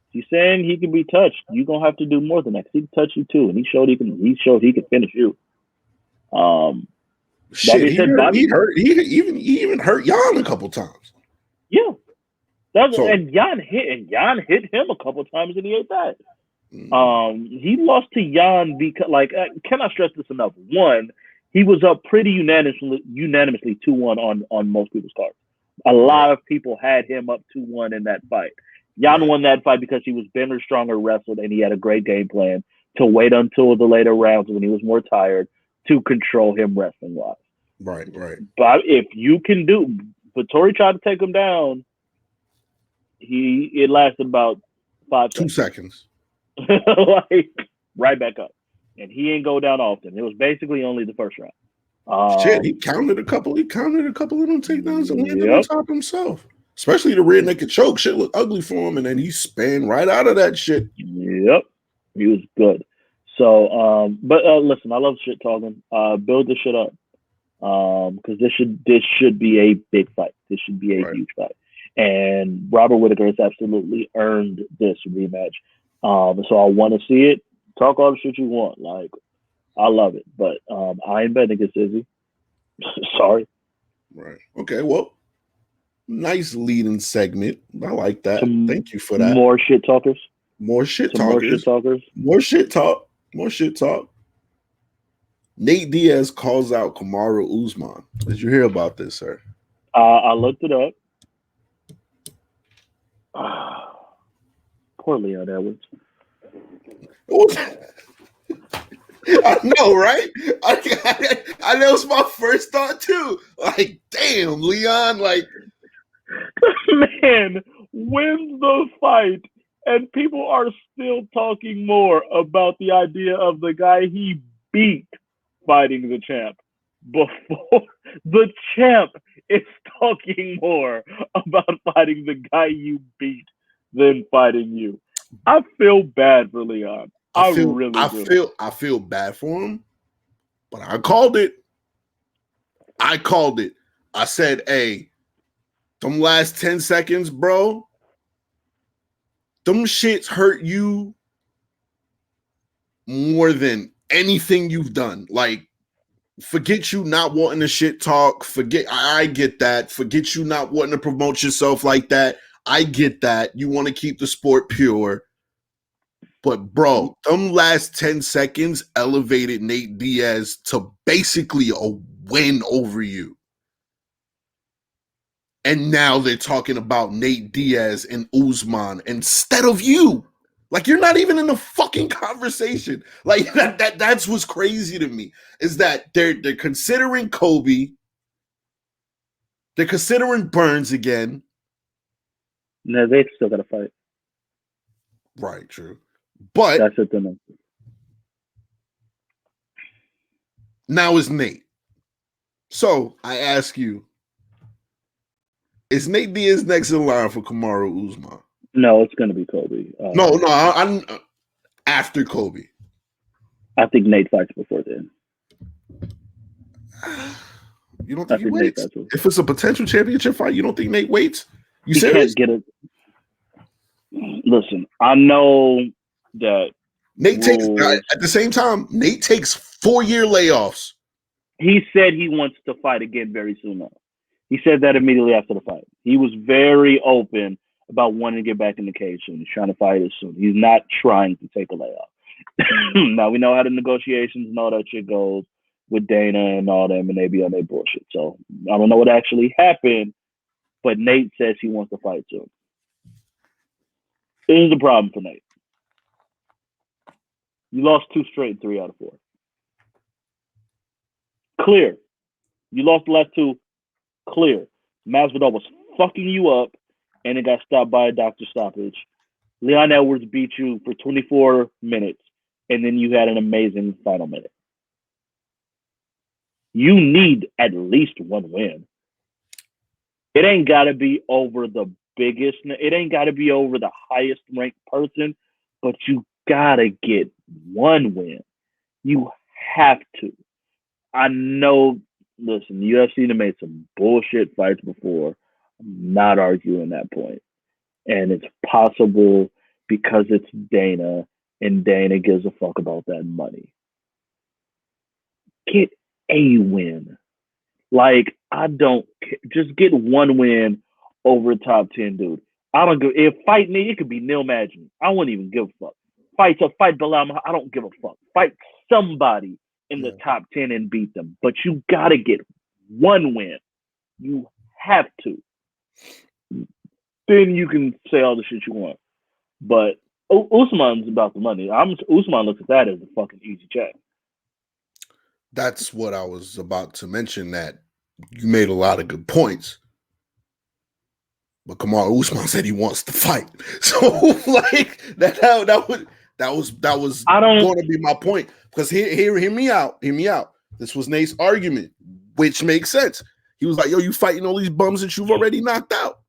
He's saying he can be touched. You're gonna have to do more than that. He can touch you too, and he showed he can finish you. Shit, he even hurt Jan a couple times. Yeah, and Jan hit him a couple times, and he ate that. He lost to Jan because, like, cannot stress this enough. One, he was up pretty unanimously 2-1 on most people's cards. A lot of people had him up 2-1 in that fight. Jan won that fight because he was bigger, stronger, wrestled, and he had a great game plan to wait until the later rounds when he was more tired to control him wrestling-wise. Right. But if you can do, Vettori tried to take him down. It lasted about 5 2 seconds. Like right back up, and he ain't go down often. It was basically only the first round. Shit, he counted a couple of them takedowns and landed on top himself. Especially the rear naked choke. Shit looked ugly for him, and then he span right out of that shit. Yep, he was good. So, but listen, I love shit talking. Build this shit up, because this should be a big fight. This should be a huge fight, and Robert Whitaker has absolutely earned this rematch. So I want to see it. Talk all the shit you want. Like, I love it, but I ain't betting against Izzy. Sorry. Right. Okay. Well. Nice leading segment. I like that. Thank you for that. More shit talkers. More shit talkers. More shit talk. Nate Diaz calls out KAMARU Usman. Did you hear about this, sir? I looked it up. Poor Leon Edwards. I know, right? I know it's my first thought too. Like, damn, Leon, like, Man wins the fight, and people are still talking more about the idea of the guy he beat fighting the champ before the champ is talking more about fighting the guy you beat than fighting you. I feel bad for Leon. I really do. I feel bad for him, but I called it. I said, hey, them last 10 seconds, bro, them shits hurt you more than anything you've done. Like, forget you not wanting to shit talk. I get that. Forget you not wanting to promote yourself like that. I get that. You want to keep the sport pure. But, bro, them last 10 seconds elevated Nate Diaz to basically a win over you. And now they're talking about Nate Diaz and Usman instead of you. Like, you're not even in the fucking conversation. Like, that's what's crazy to me, is that they're considering Kobe. They're considering Burns again. No, they've still got to fight. Right, true. But that's it then. Now is Nate. So I ask you, is Nate Diaz next in line for KAMARU Usman? No, it's going to be Kobe. I'm after Kobe. I think Nate fights before then. You don't think he waits? If it's a potential championship fight, you don't think Nate waits? You serious? Can't get it. Listen, I know that Nate takes at the same time. Nate takes 4-year layoffs. He said he wants to fight again very soon. Now, he said that immediately after the fight. He was very open about wanting to get back in the cage soon. He's trying to fight as soon. He's not trying to take a layoff. Now we know how the negotiations and all that shit goes with Dana and all them, and they be on their bullshit. So I don't know what actually happened, but Nate says he wants to fight soon. This is the problem for Nate. You lost 2 straight in 3 out of 4. Clear. You lost the last 2. Clear. Masvidal was fucking you up, and it got stopped by a doctor stoppage. Leon Edwards beat you for 24 minutes, and then you had an amazing final minute. You need at least 1 win. It ain't got to be over the biggest. It ain't got to be over the highest ranked person, but you got to get 1 win. You have to. I know, listen, the UFC have made some bullshit fights before. I'm not arguing that point. And it's possible because it's Dana, and Dana gives a fuck about that money. Get a win. Like, I don't care. Just get 1 win over a top 10 dude. I don't give. If fight me, it could be Neil Magny. I wouldn't even give a fuck. Fight Bilal. I don't give a fuck. Fight somebody in the top 10 and beat them. But you gotta get 1 win. You have to. Then you can say all the shit you want. But Usman's about the money. Usman looks at that as a fucking easy check. That's what I was about to mention, that you made a lot of good points. But KAMARU Usman said he wants to fight. So like that was going to be my point. Because hear me out. Hear me out. This was Nate's argument, which makes sense. He was like, yo, you fighting all these bums that you've already knocked out.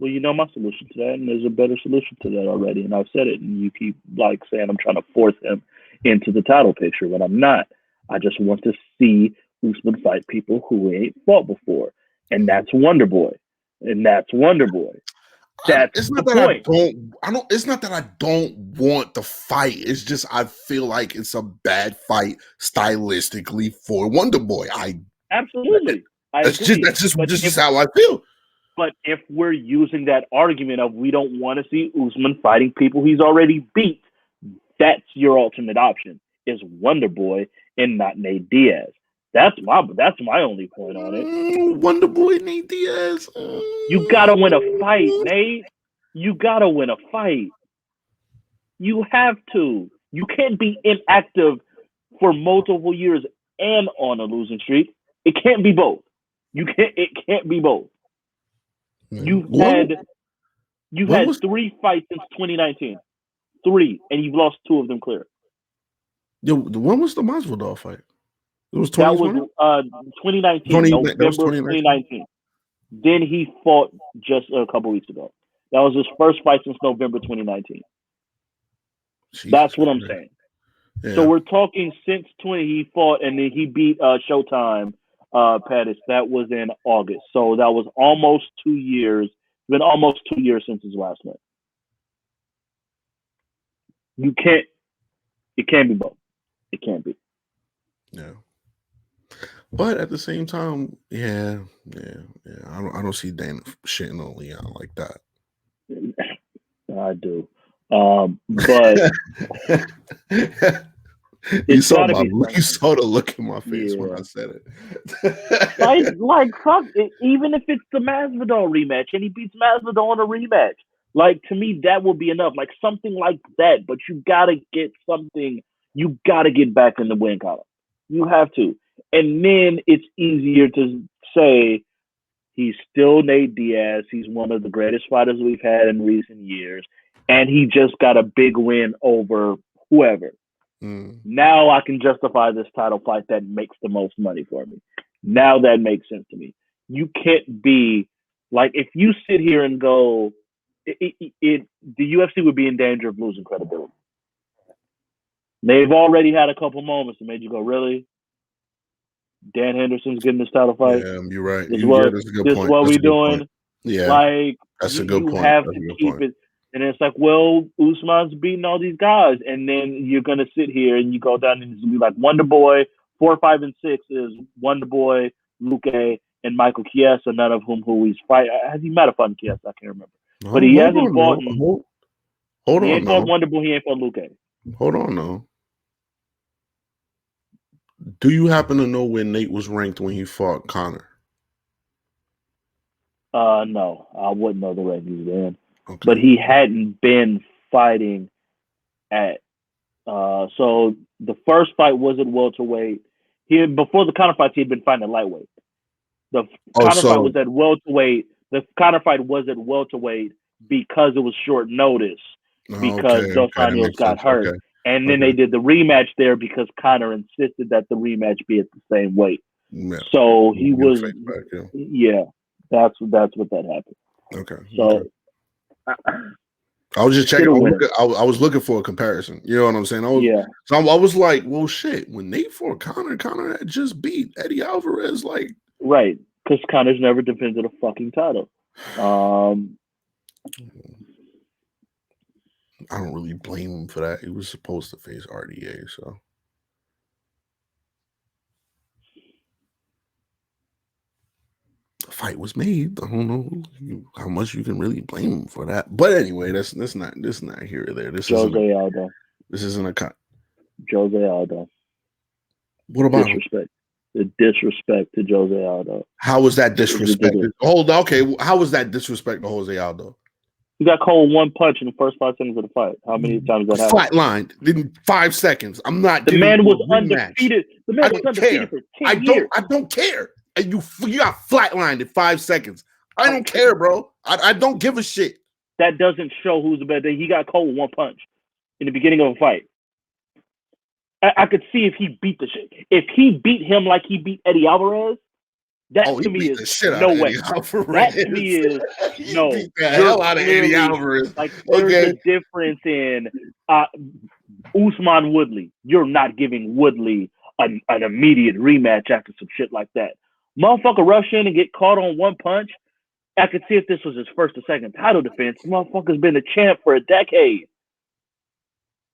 Well, you know my solution to that, and there's a better solution to that already. And I've said it, and you keep like saying I'm trying to force him into the title picture, but I'm not. I just want to see Usman fight people who ain't fought before. And that's Wonder Boy. That's it's not the that point. It's not that I don't want the fight. It's just I feel like it's a bad fight stylistically for Wonder Boy. Absolutely. That's just how I feel. But if we're using that argument of we don't want to see Usman fighting people he's already beat, that's your ultimate option, is Wonder Boy and not Nate Diaz. That's my only point on it. Wonder Boy, Nate Diaz. You gotta win a fight, Nate. You gotta win a fight. You have to. You can't be inactive for multiple years and on a losing streak. It can't be both. It can't be both. You've had 3 fights since 2019. 3, and you've lost 2 of them clear. Yo, when was the Masvidal fight? It was 2020? That was 2019, November 2019. Then he fought just a couple weeks ago. That was his first fight since November 2019. That's what I'm saying. Yeah. So we're talking since 20 he fought, and then he beat Showtime Pettis. That was in August. So that was almost 2 years. It's been almost 2 years since his last win. It can't be both. It can't be. Yeah. But at the same time, yeah. I don't see Dana shitting on Leon like that. I do. But you saw the look in my face when I said it. like fuck it, even if it's the Masvidal rematch and he beats Masvidal in a rematch, like to me that will be enough. Like something like that. But you gotta get something. You gotta get back in the win column. You have to, and then it's easier to say he's still Nate Diaz. He's one of the greatest fighters we've had in recent years. And he just got a big win over whoever. Now I can justify this title fight that makes the most money for me. Now that makes sense to me. You can't be like, if you sit here and go, the UFC would be in danger of losing credibility. They've already had a couple moments that made you go, really? Dan Henderson's getting this title fight? Yeah, you're right. This is what we're doing? Point. Yeah, like, that's a good point. You have to keep it. And it's like, well, Usman's beating all these guys. And then you're going to sit here and you go down and it's going to be like Wonder Boy, 4, 5, and 6 is Wonder Boy, Luque, and Michael Chiesa, none of whom who he's fighting. Has he met a fun Chiesa? I can't remember. But he hasn't fought. He ain't fought Wonder Boy. He ain't fought Luque. Hold on, though. Do you happen to know where Nate was ranked when he fought Conor? No, I wouldn't know the rankings then. Okay. But he hadn't been fighting at. So the first fight was at welterweight. Before the Conor fight, he had been fighting at lightweight. The Conor fight was at welterweight. The Conor fight was at welterweight because it was short notice because Dos Anjos got hurt. Okay. And then they did the rematch there because Conor insisted that the rematch be at the same weight. Yeah. So he was, that's what that happened. Okay. So I was just checking. I was looking for a comparison. You know what I'm saying? So I was like, well, shit. When Nate fought Conor had just beat Eddie Alvarez. Like, right, because Conor's never defended a fucking title. I don't really blame him for that. He was supposed to face RDA, so. The fight was made. I don't know how much you can really blame him for that. But anyway, that's not here or there. This isn't Aldo. This isn't a cut. Jose Aldo. What about disrespect? The disrespect to Jose Aldo. How was that disrespect? Okay. How was that disrespect to Jose Aldo? He got called one punch in the first 5 seconds of the fight. How many times that happened? Flatlined in 5 seconds. I'm not. The man was undefeated. The man was undefeated for 10 years. I don't care. You got flatlined in 5 seconds. I don't care, bro. I don't give a shit. That doesn't show who's the better. He got called one punch in the beginning of a fight. I could see if he beat the shit. If he beat him like he beat Eddie Alvarez, that to me is no way. That to me is no. Beat the hell out of Eddie Alvarez. Like there's a difference in Usman Woodley. You're not giving Woodley an immediate rematch after some shit like that. Motherfucker rush in and get caught on one punch. I could see if this was his first or second title defense. Motherfucker's been a champ for a decade.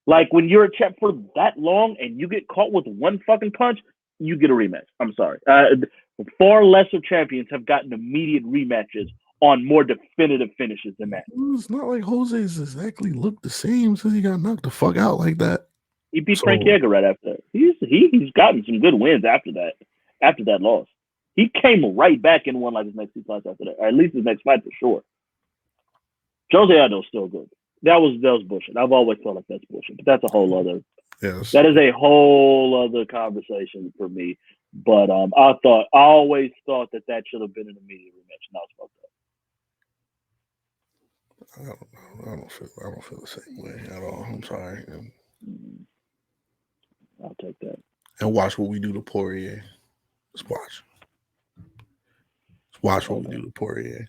Like when you're a champ for that long and you get caught with one fucking punch, you get a rematch. I'm sorry. Far lesser champions have gotten immediate rematches on more definitive finishes than that. It's not like Jose's exactly looked the same since he got knocked the fuck out like that. He beat Frank Yeager right after that. He's gotten some good wins after that loss. He came right back and won like his next 2 fights after that, or at least his next fight for sure. Jose Aldo's still good. that was bullshit. I've always felt like that's bullshit, but that's a whole other. Yes. That is a whole other conversation for me. But I always thought that should have been an immediate rematch. And I was I don't feel the same way at all. I'm sorry. I'll take that. And watch what we do to Poirier. Let's watch. Let's watch what we do to Poirier.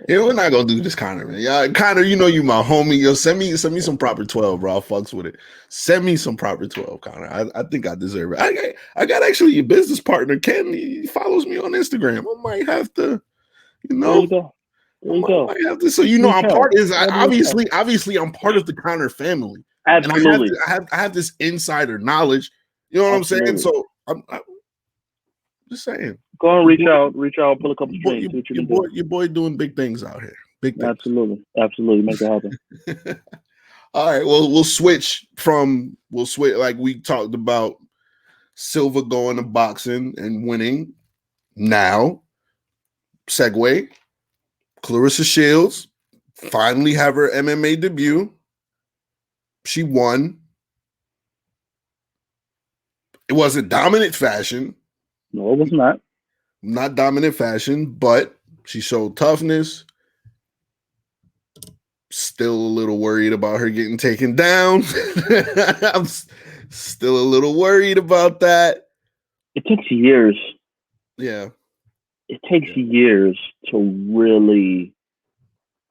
Yeah, we're not gonna do this, Connor, man. Yeah, Connor, you know you my homie. Yo, send me some proper 12, bro. I'll fucks with it. Send me some proper 12, Connor. I think I deserve it. I got actually a business partner, Ken. He follows me on Instagram. I might have to, There you go. There you go. I might have to. So you know, I'm part. Obviously, I'm part of the Connor family. Absolutely. And I have this insider knowledge. You know what I'm saying? So I'm just saying. Go and reach out, pull a couple strings. Your boy doing big things out here. Big things. Absolutely. Make it happen. All right. Well, we'll switch. Like we talked about Silva going to boxing and winning. Now, segue. Clarissa Shields finally have her MMA debut. She won. It wasn't dominant fashion. No, it was not. Not dominant fashion, but she showed toughness. Still a little worried about her getting taken down. I'm still a little worried about that. It takes years. Yeah. It takes years to really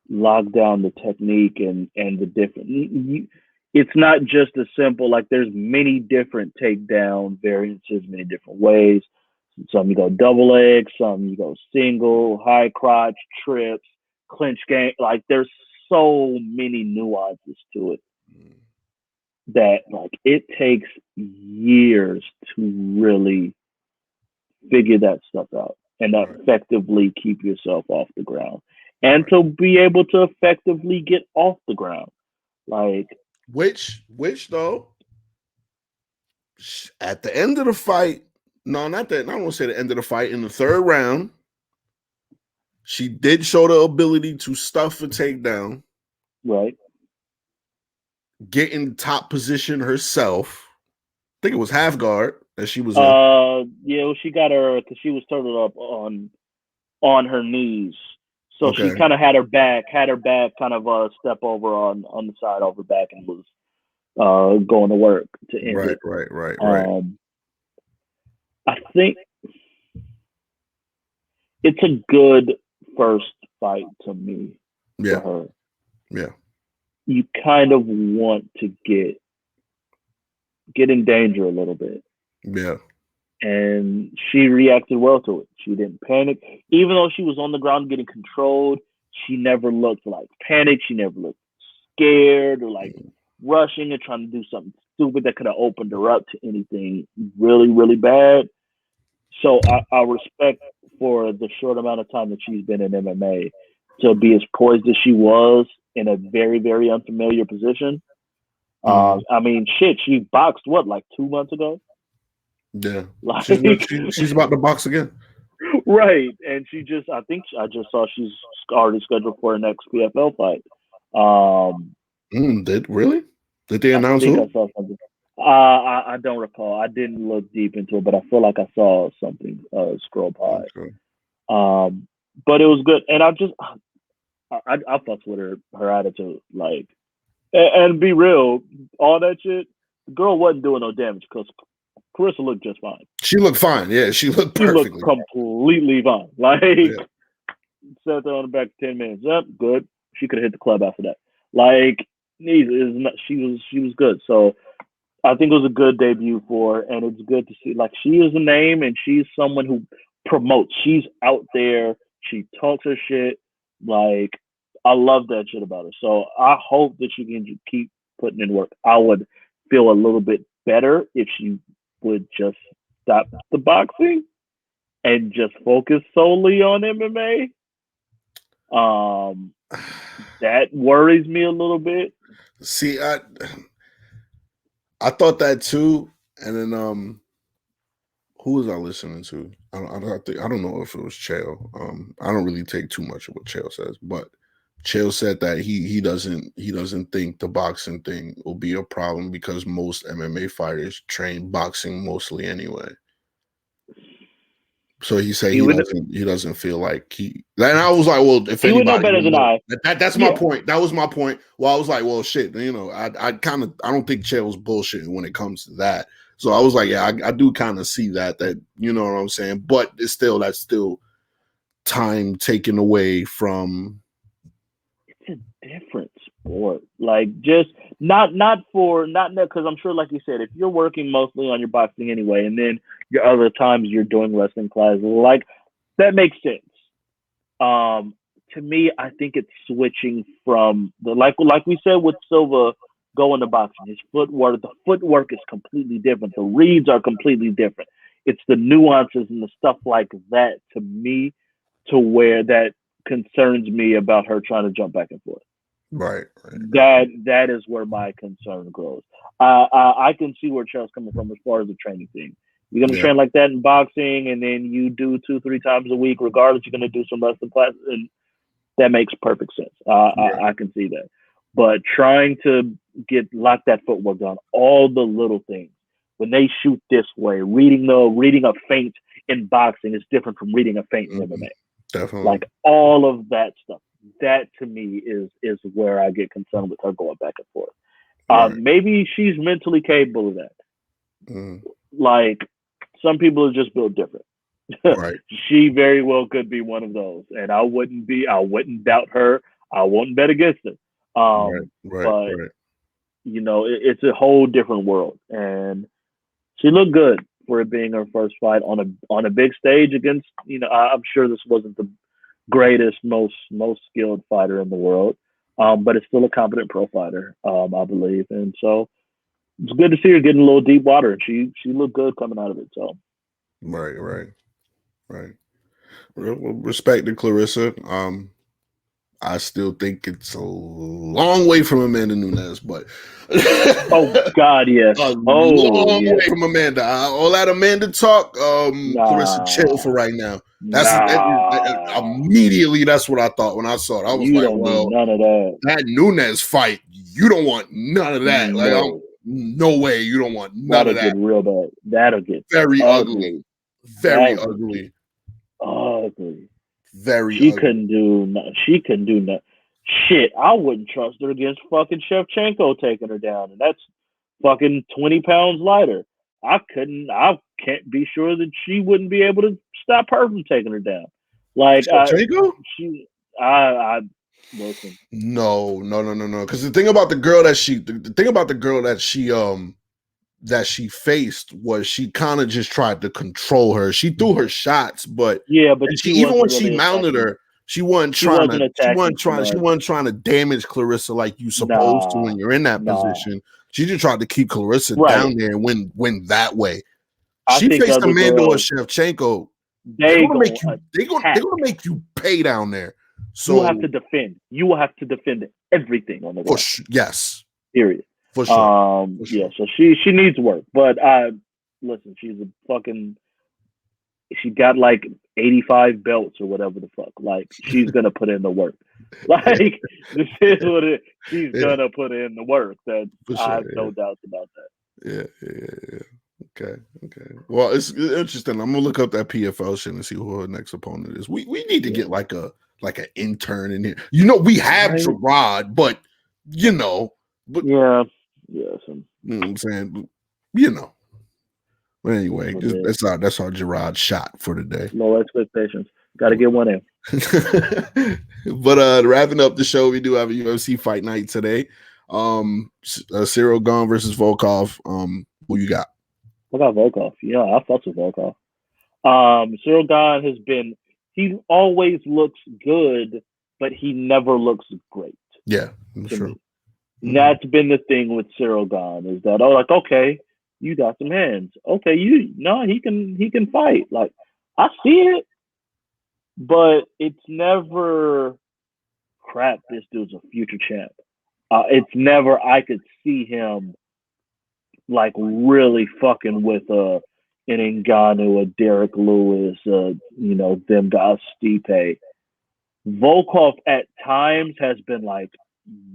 lock down the technique and the different. It's not just a simple, like there's many different takedown variances, many different ways. Some you go double leg, some you go single, high crotch, trips, clinch game. Like there's so many nuances to it that like it takes years to really figure that stuff out and effectively keep yourself off the ground and to be able to effectively get off the ground. Like which though at the end of the fight, no, not that. I don't want to say the end of the fight. In the third round, she did show the ability to stuff a takedown. Right. Get in top position herself. I think it was half guard that she was in. Yeah, well, she got her because she was turtled up on her knees. So she kind of had her back kind of step over on the side of her back and was going to work to end it. Right. I think it's a good first fight to me for her. Yeah. You kind of want to get in danger a little bit. Yeah. And she reacted well to it. She didn't panic. Even though she was on the ground getting controlled, she never looked like panicked. She never looked scared or like rushing and trying to do something stupid that could have opened her up to anything really, really bad. So I respect for the short amount of time that she's been in MMA to be as poised as she was in a very, very unfamiliar position. I mean, shit, she boxed like 2 months ago? Yeah. Like, she's about to box again. Right. And I think I just saw she's already scheduled for her next PFL fight. Did they announce who? I saw something. I don't recall. I didn't look deep into it, but I feel like I saw something scroll by. Okay. But it was good, and I fucks with her attitude, like, and be real, all that shit. The girl wasn't doing no damage because Clarissa looked just fine. She looked fine. Yeah, she looked perfectly. She looked completely fine. Like, sat there on the back 10 minutes. Yep, good. She could have hit the club after that. Like, she was good. So I think it was a good debut for her, and it's good to see. Like, she is a name, and she's someone who promotes. She's out there. She talks her shit. Like, I love that shit about her. So I hope that she can keep putting in work. I would feel a little bit better if she would just stop the boxing and just focus solely on MMA. That worries me a little bit. See, I thought that too, and then who was I listening to? I don't know if it was Chael. I don't really take too much of what Chael says, but Chael said that he doesn't think the boxing thing will be a problem because most MMA fighters train boxing mostly anyway. So he said he doesn't feel like he. And I was like, well, if he would know anybody better than I. That's my point. That was my point. Well, I was like, well, shit. You know, I don't think Chael's bullshitting when it comes to that. So I was like, yeah, I do kind of see that you know what I'm saying. But that's still time taken away from. It's a different sport. Like, just not because I'm sure, like you said, if you're working mostly on your boxing anyway, and then your other times you're doing wrestling classes, like, that makes sense. To me, I think it's switching from the like we said with Silva going to boxing. His footwork, the footwork is completely different. The reads are completely different. It's the nuances and the stuff like that, to me, to where that concerns me about her trying to jump back and forth. Right. That is where my concern grows. I can see where Chael's coming from as far as the training thing. You're gonna train like that in boxing, and then you do 2-3 times a week, regardless. You're gonna do some wrestling classes, and that makes perfect sense. I can see that. But trying to lock that footwork down, all the little things. When they shoot this way, reading a feint in boxing is different from reading a feint in MMA. Definitely. Like, all of that stuff. That, to me, is where I get concerned with her going back and forth. Maybe she's mentally capable of that. Like, some people are just built different. Right. She very well could be one of those, and I wouldn't doubt her. I wouldn't bet against her. But you know, it's a whole different world, and she looked good for it being her first fight on a big stage against. You know, I'm sure this wasn't the greatest, most skilled fighter in the world, but it's still a competent pro fighter, I believe, and so it's good to see her getting a little deep water. She looked good coming out of it. So right. Well, respect to Clarissa. I still think it's a long way from Amanda Nunes, but oh God, yes, long way from Amanda. All that Amanda talk, Clarissa, chill for right now. Immediately that's what I thought when I saw it. I was like, well, none of that Nunes fight, you don't want none of that. Like, no way, you don't want none of that. That'll get real bad. That'll get very ugly. Very ugly. Ugly. Very she ugly. couldn't do nothing. Shit, I wouldn't trust her against fucking Shevchenko taking her down, and that's fucking 20 pounds lighter. I can't be sure that she wouldn't be able to stop her from taking her down. Like, Shevchenko? listen. No. Because the thing about the girl that she faced was she kind of just tried to control her. She threw her shots, but even when she mounted her, she wasn't trying to damage Clarissa like you supposed to when you're in that position. She just tried to keep Clarissa down there and win that way. She faced Amanda or Shevchenko. They're gonna make you pay down there. So you will have to defend. You will have to defend everything on the ground. Yes. Period. For sure. Yeah, so she needs work. But listen, she's a fucking. She got like 85 belts or whatever the fuck. Like, she's gonna put in the work. Like, this is what it. She's gonna put in the work. That I have no doubts about that. Yeah. Okay. Well, it's interesting. I'm gonna look up that PFL shit and see who her next opponent is. We need to get like an intern in here. You know, we have Gerard, but you know, yeah. You know what I'm saying? You know. But anyway, that's our Gerard shot for today. Low expectations. Got to get one in. But wrapping up the show, we do have a UFC fight night today. Cyril Gane versus Volkov. Who you got? I got Volkov. Yeah, I fucks with Volkov. Cyril Gane he always looks good, but he never looks great. Yeah, that's true. Mm-hmm. That's been the thing with Cyril Gane, is that, okay, you got some hands. Okay, he can fight. Like, I see it, but it's never, crap, this dude's a future champ. It's never, I could see him like really fucking with an Ngannou, a Derek Lewis, them guys, Stipe. Volkov at times has been like,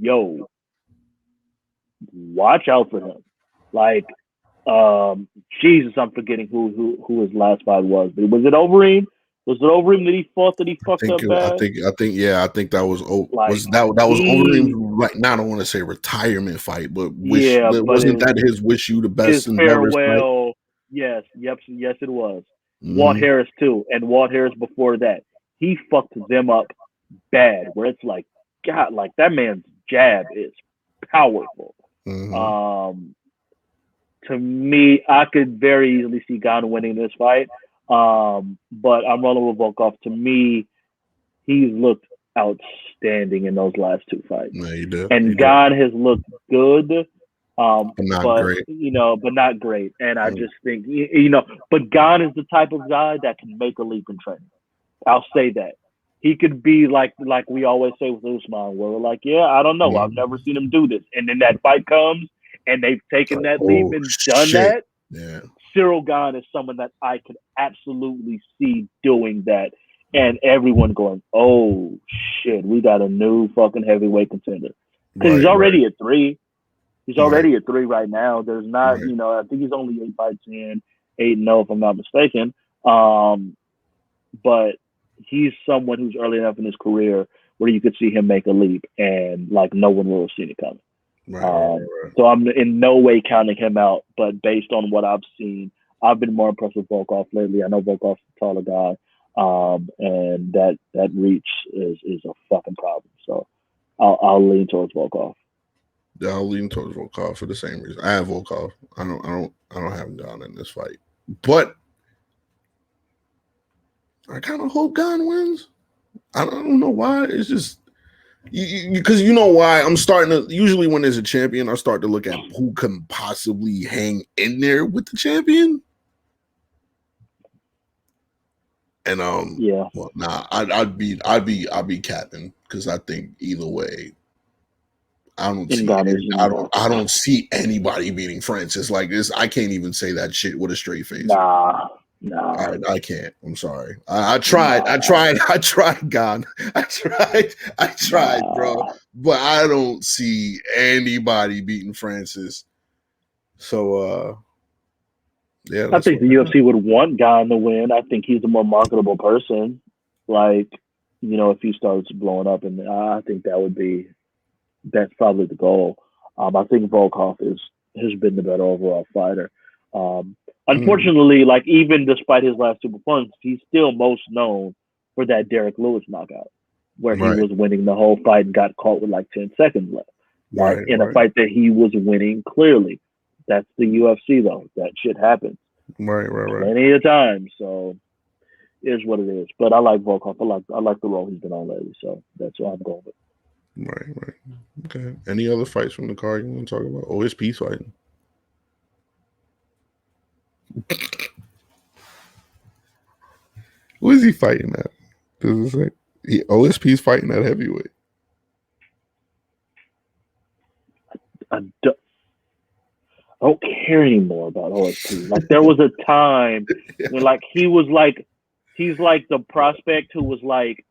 yo, watch out for him. Like, Jesus, I'm forgetting who his last fight was. But was it Overeem? Was it Overeem that he fought that he fucked up bad? I think that was Like that was Overeem's right now. I don't want to say retirement fight, but wasn't that his wish you the best his endeavors farewell. Yes, yes, it was. fight? Walt Harris too, and Walt Harris before that, he fucked them up bad. Where it's like, God, like that man's jab is powerful. To me, I could very easily see Gane winning this fight. But I'm rolling with Volkov. To me, he's looked outstanding in those last two fights. No, you do. And Gane has looked good, but not great. But not great. And I just think, but Gane is the type of guy that can make a leap in training. I'll say that. He could be like we always say with USMAN, where we're like, yeah, I don't know. I've never seen him do this. And then that fight comes, and they've taken that leap and done that. Yeah. Cyril Gane is someone that I could absolutely see doing that, and everyone going, "Oh shit, we got a new fucking heavyweight contender." Because he's already at 3. He's already at 3 right now. There's not, I think he's only 8 fights in, 8-0 if I'm not mistaken. But he's someone who's early enough in his career where you could see him make a leap, and like no one will have seen it coming. So I'm in no way counting him out, but based on what I've seen, I've been more impressed with Volkov lately. I know Volkov's a taller guy, and that reach is a fucking problem. So I'll lean towards Volkov. Yeah, I'll lean towards Volkov for the same reason. I have Volkov. I don't have Gane in this fight, but I kind of hope Gane wins. I don't know why. It's just. Because you know why I'm starting to usually when there's a champion, I start to look at who can possibly hang in there with the champion. And well, nah, I'd be capping because I think either way, I don't see anybody beating Francis like this. I can't even say that shit with a straight face. Nah. I can't. I'm sorry. I tried, Gane. I tried, bro. But I don't see anybody beating Francis. So, yeah. I think the UFC would want Gane to win. I think he's a more marketable person. Like, if he starts blowing up, and I think that's probably the goal. I think Volkov has been the better overall fighter. Unfortunately, like even despite his last 2 performances, he's still most known for that Derek Lewis knockout, where he was winning the whole fight and got caught with like 10 seconds left. In a fight that he was winning clearly. That's the UFC though. That shit happens. Right. Plenty of times. So it is what it is. But I like Volkov. I like the role he's been on lately. So that's what I'm going with. Right. Okay. Any other fights from the card you want to talk about? Oh, it's peace fighting. Who is he fighting at? Does it say? OSP's fighting at heavyweight. I don't care anymore about OSP. Like there was a time when like he's like the prospect who was like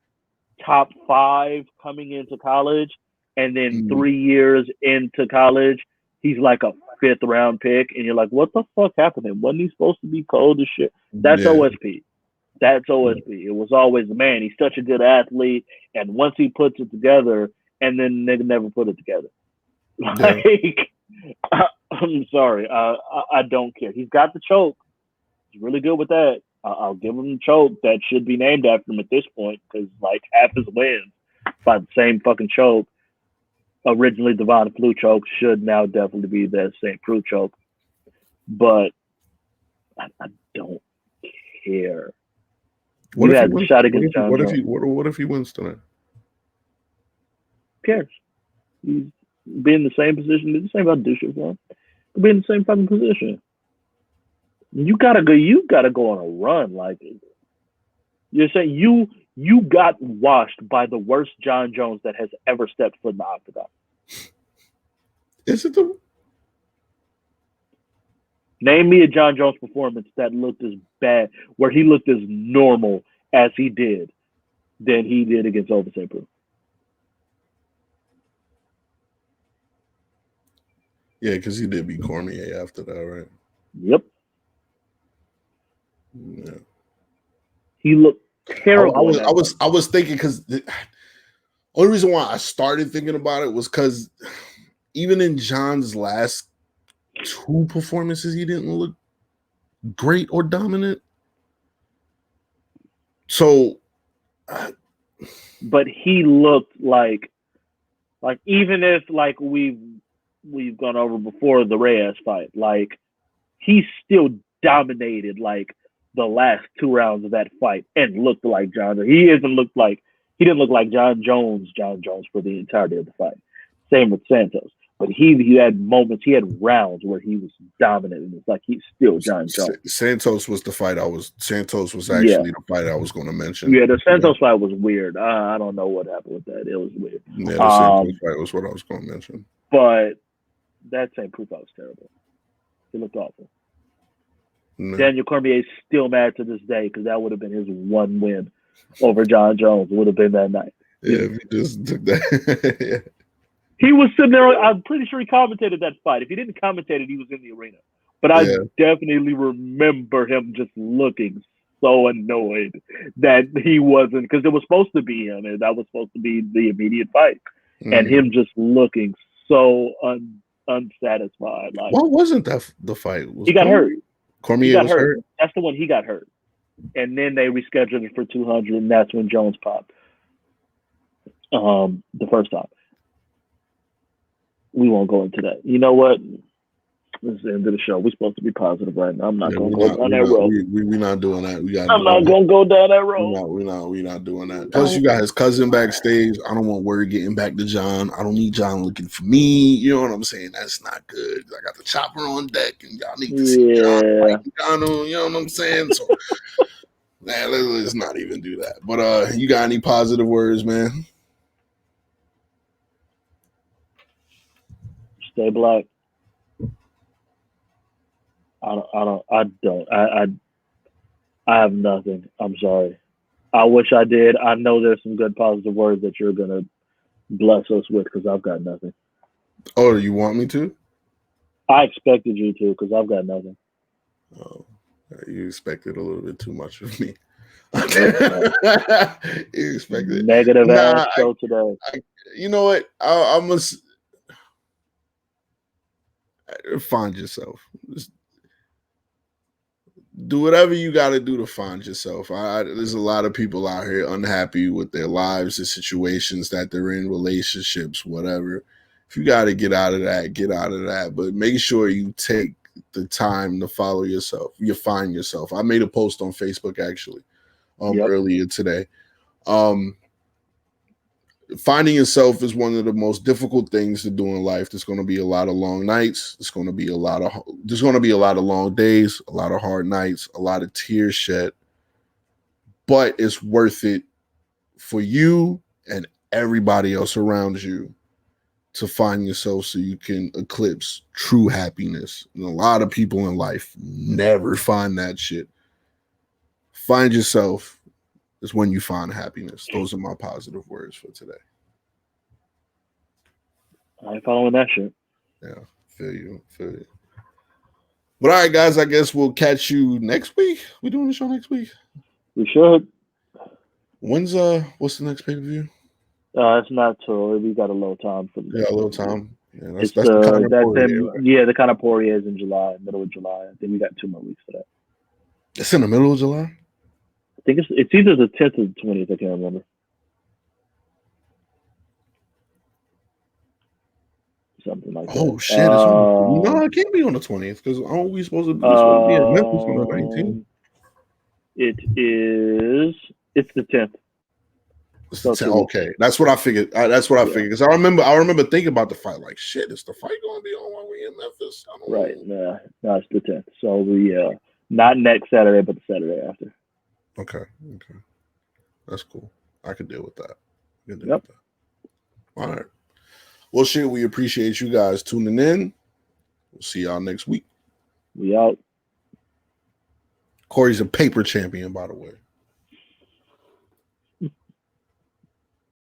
top 5 coming into college, and then 3 years into college, he's like a 5th round pick, and you're like, what the fuck happened? Wasn't he supposed to be cold as shit? That's OSP. That's OSP. It was always, man, he's such a good athlete, and once he puts it together, and then they never put it together. Like, I'm sorry. I don't care. He's got the choke. He's really good with that. I'll give him the choke. That should be named after him at this point, because like half his wins by the same fucking choke. Originally, Devon Flu choke should now definitely be the St. Preux choke. But I don't care. What if he wins tonight? Who cares? He's be in the same position. It's the same about do shit for him. Be in the same fucking position. You gotta go on a run. Like you're saying, you got washed by the worst John Jones that has ever stepped foot in the octagon. Is it the? Name me a John Jones performance that looked as bad, where he looked as normal as he did than he did against Over St. Preux. Yeah, because he did beat Cormier after that, right? Yep. Yeah. He looked terrible. I was thinking because the only reason why I started thinking about it was because even in John's last 2 performances, he didn't look great or dominant. So, but he looked like even if like we've gone over before the Reyes fight, like he still dominated like the last 2 rounds of that fight and looked like John. He didn't look like John Jones for the entirety of the fight. Same with Santos. But he had moments, he had rounds where he was dominant, and it's like he's still John Jones. Santos was the fight Santos was actually the fight I was going to mention. Yeah, the Santos fight was weird. I don't know what happened with that. It was weird. Yeah, the Santos fight was what I was going to mention. But that St. Preux fight was terrible. It looked awful. No. Daniel Cormier is still mad to this day because that would have been his 1 win over John Jones. It would have been that night. Yeah, if he just took that. Yeah. He was sitting there. I'm pretty sure he commentated that fight. If he didn't commentate it, he was in the arena. But I definitely remember him just looking so annoyed that he wasn't, because it was supposed to be him, and that was supposed to be the immediate fight, and him just looking so unsatisfied. Like, what wasn't that the fight? He got hurt. Cormier was hurt. That's the one he got hurt, and then they rescheduled it for 200, and that's when Jones popped. The first time. We won't go into that. You know what? This is the end of the show. We're supposed to be positive right now. I'm not going to go down that road. We're not doing that. I'm not going to go down that road. We're not doing that. Plus, you got his cousin backstage. I don't want word getting back to John. I don't need John looking for me. You know what I'm saying? That's not good. I got the chopper on deck, and y'all need to see John. You know what I'm saying? So, man, let's not even do that. But you got any positive words, man? Stay black. I have nothing. I'm sorry. I wish I did. I know there's some good positive words that you're gonna bless us with, because I've got nothing. Oh, you want me to? I expected you to, because I've got nothing. Oh, you expected a little bit too much of me. You expected negative ass show today. You know what? I must. Find yourself. Just do whatever you got to do to find yourself. There's a lot of people out here unhappy with their lives, the situations that they're in, relationships, whatever. If you got to get out of that, get out of that. But make sure you take the time to follow yourself. You find yourself. I made a post on Facebook actually earlier today. Finding yourself is one of the most difficult things to do in life. There's going to be a lot of long nights. There's going to be a lot of long days, a lot of hard nights, a lot of tears shed. But it's worth it for you and everybody else around you to find yourself so you can eclipse true happiness. And a lot of people in life never find that shit. Find yourself is when you find happiness. Those are my positive words for today. I ain't following that shit. Yeah, feel you. But all right, guys, I guess we'll catch you next week. We doing the show next week? We should. What's the next pay-per-view? It's not till we got a little time for a little time. Yeah, that's the kind of Poirier, right? Yeah, the kind of Poirier is in July, middle of July. I think we got 2 more weeks for that. It's in the middle of July? I think it's either the 10th or the 20th. I can't remember. Something like that. Oh shit! No, it can't be on the 20th because aren't we supposed to be at Memphis on the 19th? It's the 10th. It's the 10th. Okay, that's what I figured. That's what I figured because I remember thinking about the fight. Like, shit, is the fight going to be on while we in Memphis? Right. No, it's the 10th. So we not next Saturday, but the Saturday after. Okay. That's cool. I could deal with that. With that. All right. Well, shit, we appreciate you guys tuning in. We'll see y'all next week. We out. Corey's a paper champion, by the way.